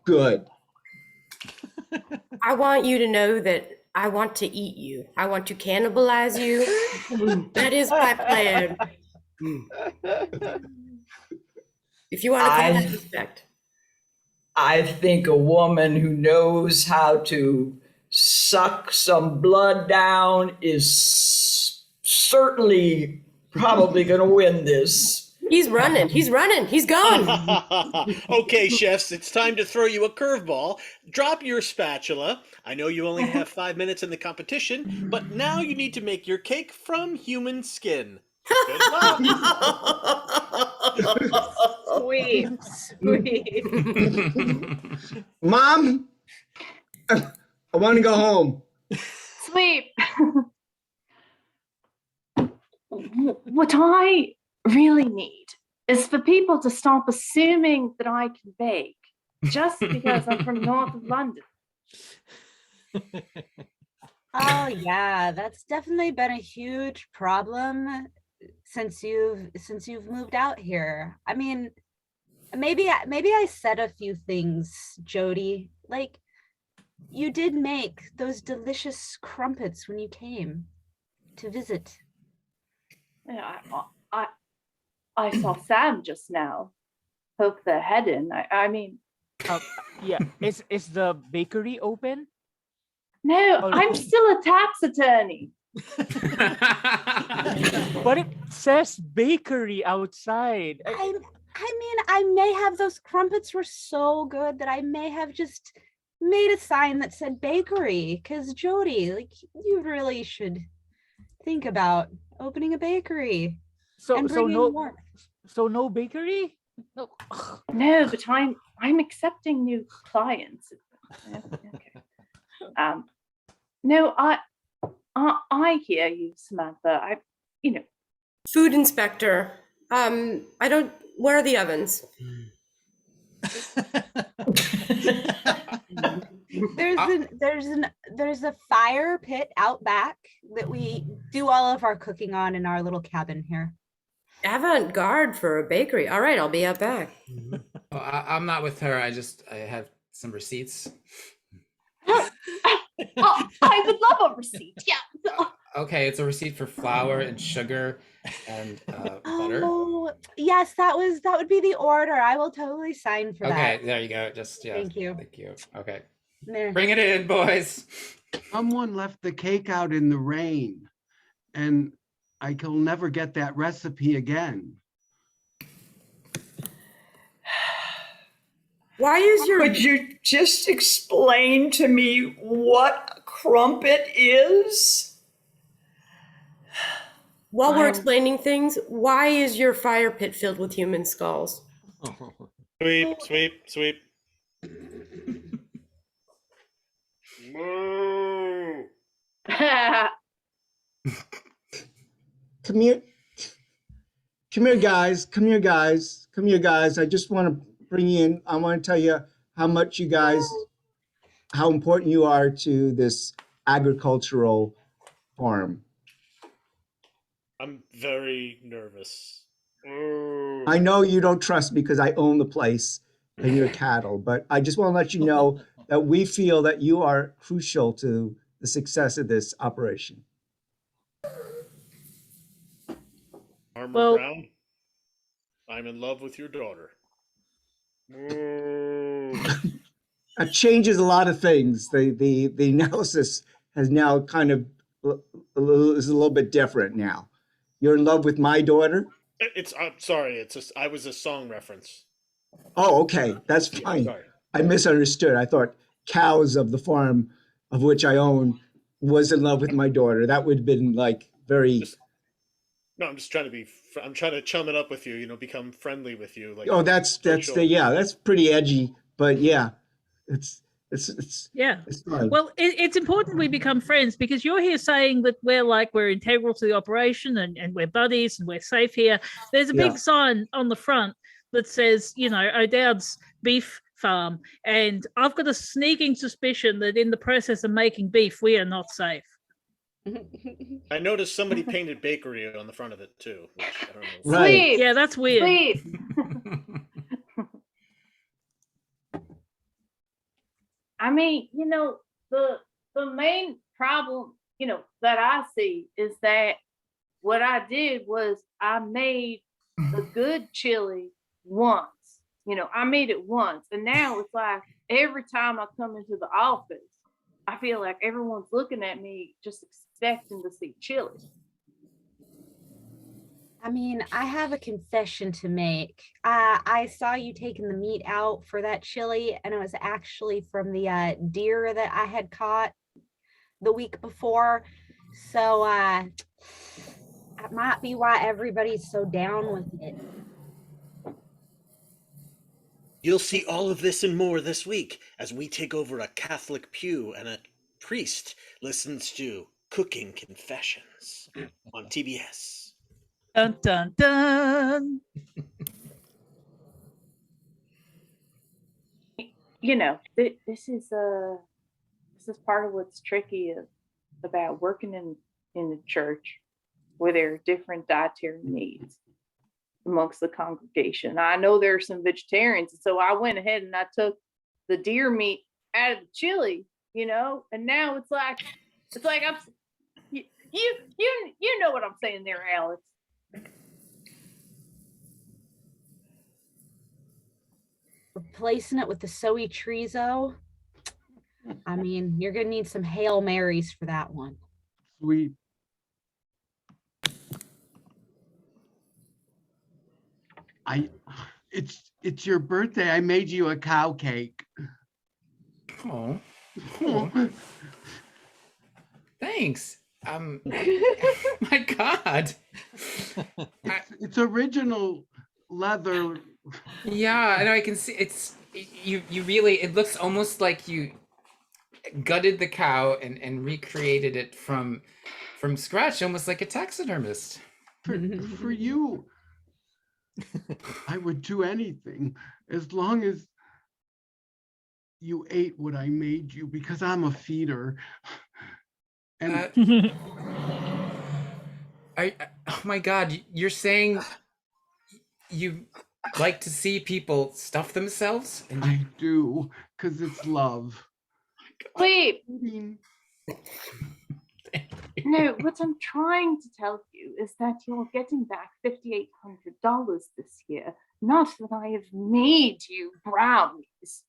good. I want you to know that I want to eat you. I want to cannibalize you. That is my plan. If you want to call that respect. I think a woman who knows how to suck some blood down is certainly probably going to win this. He's running. He's gone. Okay, chefs, it's time to throw you a curveball. Drop your spatula. I know you only have 5 minutes in the competition, but now you need to make your cake from human skin. Good luck. Sweet. Mom, I want to go home. Sweet. what I really need is for people to stop assuming that I can bake just because I'm from north of London. Oh yeah, that's definitely been a huge problem since you've moved out here. I mean, maybe I said a few things, Jody. Like, you did make those delicious crumpets when you came to visit. Yeah, I saw Sam just now poke their head in. I mean, Yeah, is the bakery open? no, Oh. I'm still a tax attorney. But it says bakery outside. I mean, I may have those crumpets were so good that I may have just made a sign that said bakery. Because Jody, like, you really should think about opening a bakery and bringing more. So no bakery? No. No, but I'm accepting new clients. Okay. No, I hear you, Samantha. Food inspector. Where are the ovens? There's a fire pit out back that we do all of our cooking on in our little cabin here. Avant-garde for a bakery. All right, I'll be out back. Oh, I'm not with her. I have some receipts. Oh, I would love a receipt. Yeah. Okay, it's a receipt for flour and sugar and butter. Oh, yes, that would be the order. I will totally sign for that. Okay, there you go. Thank you. Thank you. Okay. There. Bring it in, boys. Someone left the cake out in the rain, and I can never get that recipe again. Could you just explain to me what a crumpet is? While we're explaining things, why is your fire pit filled with human skulls? Sweep. Moo. Come here, guys. Come here, guys. I just want to bring you in. I want to tell you how important you are to this agricultural farm. I'm very nervous. I know you don't trust me because I own the place and your cattle, but I just want to let you know that we feel that you are crucial to the success of this operation. Farmer Brown, I'm in love with your daughter. That changes a lot of things. The analysis has now kind of is a little bit different now. You're in love with my daughter? I'm sorry. I was a song reference. Oh, okay. That's fine. Sorry. I misunderstood. I thought cows of the farm of which I own was in love with my daughter. That would have been like very. No, I'm just trying to I'm trying to chum it up with you. Become friendly with you. Like. Oh, that's pretty edgy. But yeah, it's Yeah. It's fine. Well, it's important we become friends because you're here saying that we're integral to the operation and we're buddies and we're safe here. There's a big sign on the front that says, O'Dowd's Beef Farm. And I've got a sneaking suspicion that in the process of making beef, we are not safe. I noticed somebody painted bakery on the front of it too. Which I don't know. Right. Sleep. Yeah, that's weird. Sleep. I mean, the main problem, that I see is that what I did was I made a good chili once. I made it once, and now it's like every time I come into the office, I feel like everyone's looking at me just expecting to see chili. I mean, I have a confession to make. I saw you taking the meat out for that chili, and it was actually from the deer that I had caught the week before. So that might be why everybody's so down with it. You'll see all of this and more this week as we take over a Catholic pew and a priest listens to Cooking Confessions on TBS. Dun dun dun. You know, this is part of what's tricky about working in the church, where there are different dietary needs amongst the congregation. I know there are some vegetarians, so I went ahead and I took the deer meat out of the chili, you know, and now it's like I'm you know what I'm saying there, Alex. Replacing it with the soy chorizo. I mean, you're gonna need some Hail Marys for that one. Sweet. It's your birthday. I made you a cow cake. Oh, thanks. My God. It's original leather. Yeah, I know. I can see it's you. You really. It looks almost like you gutted the cow and recreated it from scratch, almost like a taxidermist. For you, I would do anything as long as you ate what I made you, because I'm a feeder. And oh my God, you're saying you like to see people stuff themselves? And I do, because it's love. Wait. No, what I'm trying to tell you is that you're getting back $5,800 this year, not that I have made you brownies.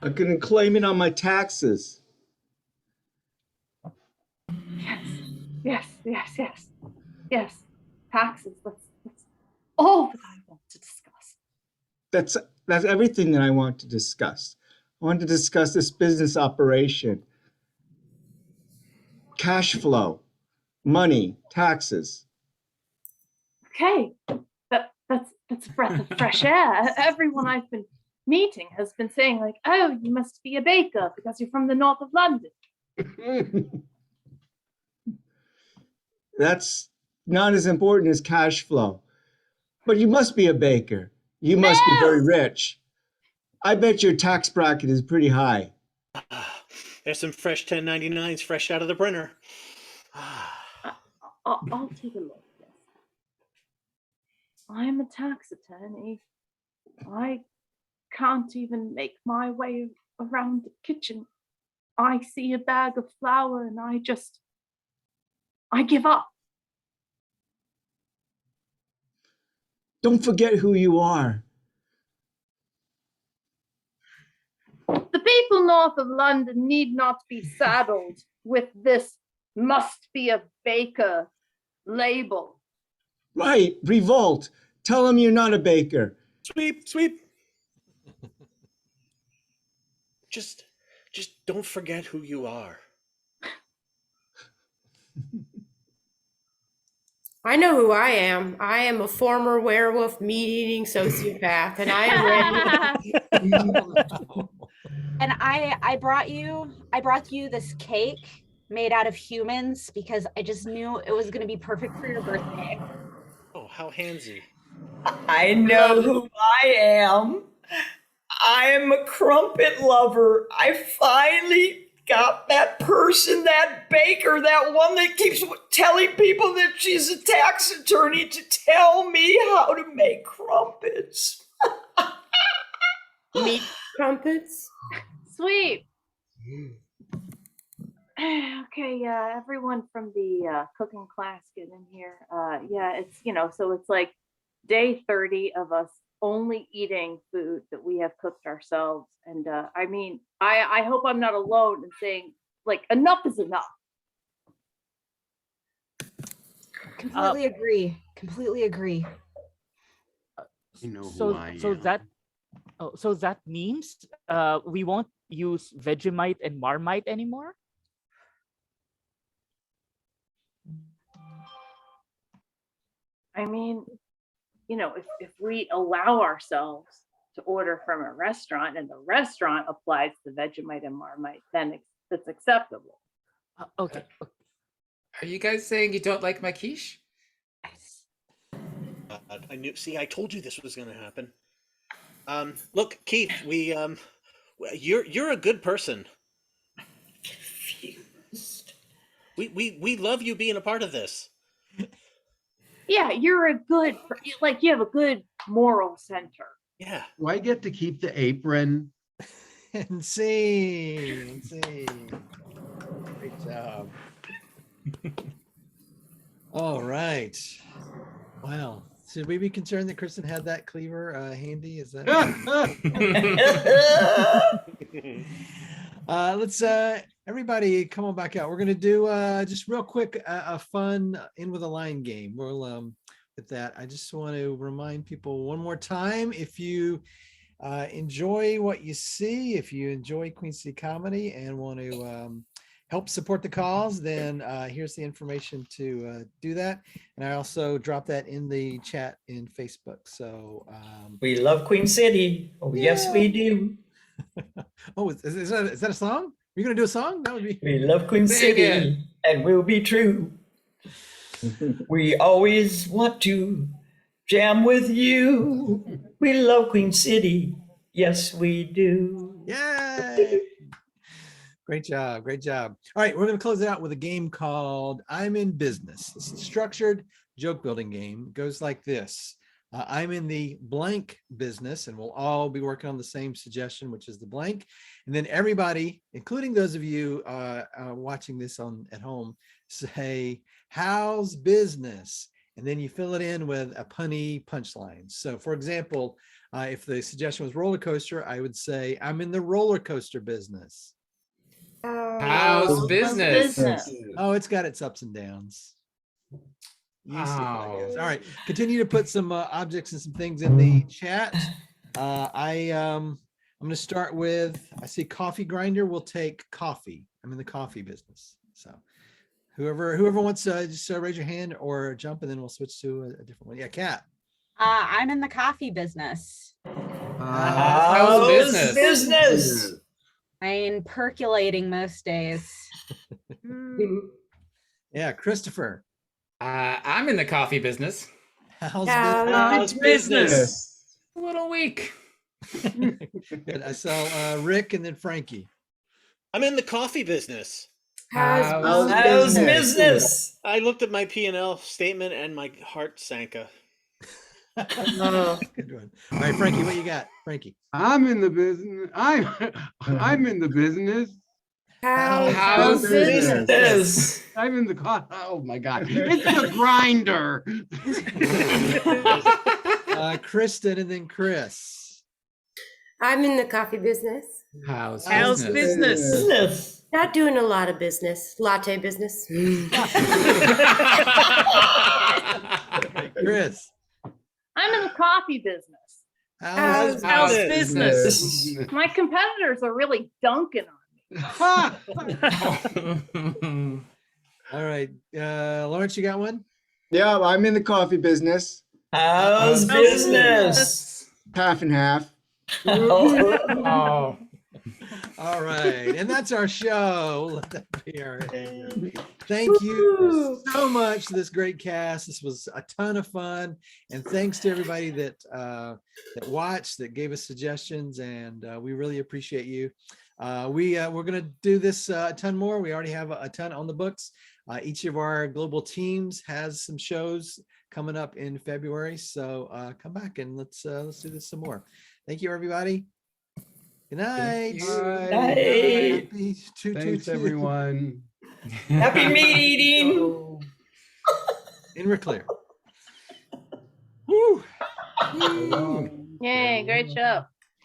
I'm gonna claim it on my taxes. Yes. Taxes. That's all that I want to discuss. That's everything that I want to discuss. I want to discuss this business operation. Cash flow, money, taxes. Okay, that's a breath of fresh air. Everyone I've been meeting has been saying, like, oh, you must be a baker because you're from the north of London. That's not as important as cash flow. But you must be a baker. You must be very rich. I bet your tax bracket is pretty high. There's some fresh 1099s fresh out of the printer. I'll take a look. Yes. I'm a tax attorney. I can't even make my way around the kitchen. I see a bag of flour and I give up. Don't forget who you are. The people north of London need not be saddled with this must be a baker label. Right, revolt. Tell them you're not a baker. Sweep. Just don't forget who you are. I know who I am. I am a former werewolf, meat-eating sociopath, and I am ready. And I brought you this cake made out of humans because I just knew it was going to be perfect for your birthday. Oh, how handsy. I know who I am. I am a crumpet lover. I finally got that person, that baker, that one that keeps telling people that she's a tax attorney to tell me how to make crumpets. Meat crumpets? Sweet. Okay, everyone from the cooking class get in here. Yeah, it's, so it's like day 30 of us only eating food that we have cooked ourselves. And I mean, I hope I'm not alone in saying, like, enough is enough. Completely agree. You know who I am. So that means we won't use Vegemite and Marmite anymore? I mean, if we allow ourselves to order from a restaurant and the restaurant applies the Vegemite and Marmite, then it's acceptable. Okay. Are you guys saying you don't like my quiche? I knew. See, I told you this was going to happen. Look, Keith, you're a good person. We love you being a part of this. Yeah, you're a good, like you have a good moral center. Yeah. Do I get to keep the apron? And sing. Great job. All right. Wow. Should we be concerned that Kristen had that cleaver handy? Is that? Let's everybody come on back out. We're gonna do just real quick a fun in with a line game. We'll with that. I just want to remind people one more time, if you enjoy what you see, if you enjoy Queen City Comedy and want to help support the cause, then here's the information to do that. And I also dropped that in the chat in Facebook. So We love Queen City. Oh, yes, we do. oh, is that a song? Are you gonna do a song? That would be. We love Queen Sing City it. and we'll be true. We always want to jam with you. We love Queen City. Yes, we do. Yay! Great job. Great job. All right, we're going to close it out with a game called I'm in Business. It's a structured joke building game. It goes like this. I'm in the blank business, and we'll all be working on the same suggestion, which is the blank. And then everybody, including those of you watching this at home, say, how's business? And then you fill it in with a punny punchline. So for example, if the suggestion was roller coaster, I would say, I'm in the roller coaster business. How's business? Oh, it's got its ups and downs. You see what I guess. Oh. All right, continue to put some objects and some things in the chat. I'm going to start with, I see coffee grinder. We'll take coffee. I'm in the coffee business. So whoever wants to just raise your hand or jump, and then we'll switch to a different one. Yeah, Kat. I'm in the coffee business. How's business? I'm percolating most days. Yeah, Christopher. I'm in the coffee business. How's business? A little weak. Good. I saw Rick and then Frankie. I'm in the coffee business. How's business? I looked at my P&L statement and my heart sank. Good one. All right, Frankie, what you got? Frankie. I'm in the business. I'm in the business. How's business? I'm in the oh my God. It's the grinder. Kristen and then Chris. I'm in the coffee business. How's business? Business. Not doing a lot of business. Latte business. Chris. I'm in the coffee business. How's business? My competitors are really dunking on me. All right, Lawrence, you got one? Yeah, I'm in the coffee business. How's business? Half and half. Oh. All right, and that's our show. Let that be our end. Thank you so much to this great cast. This was a ton of fun, and thanks to everybody that watched, that gave us suggestions, and we really appreciate you. We're gonna do this a ton more. We already have a ton on the books. Each of our global teams has some shows coming up in February, so come back and let's do this some more. Thank you, everybody. Good night. Night. Thanks, everyone. Happy meat eating. And we're clear. Woo. Yay, great show.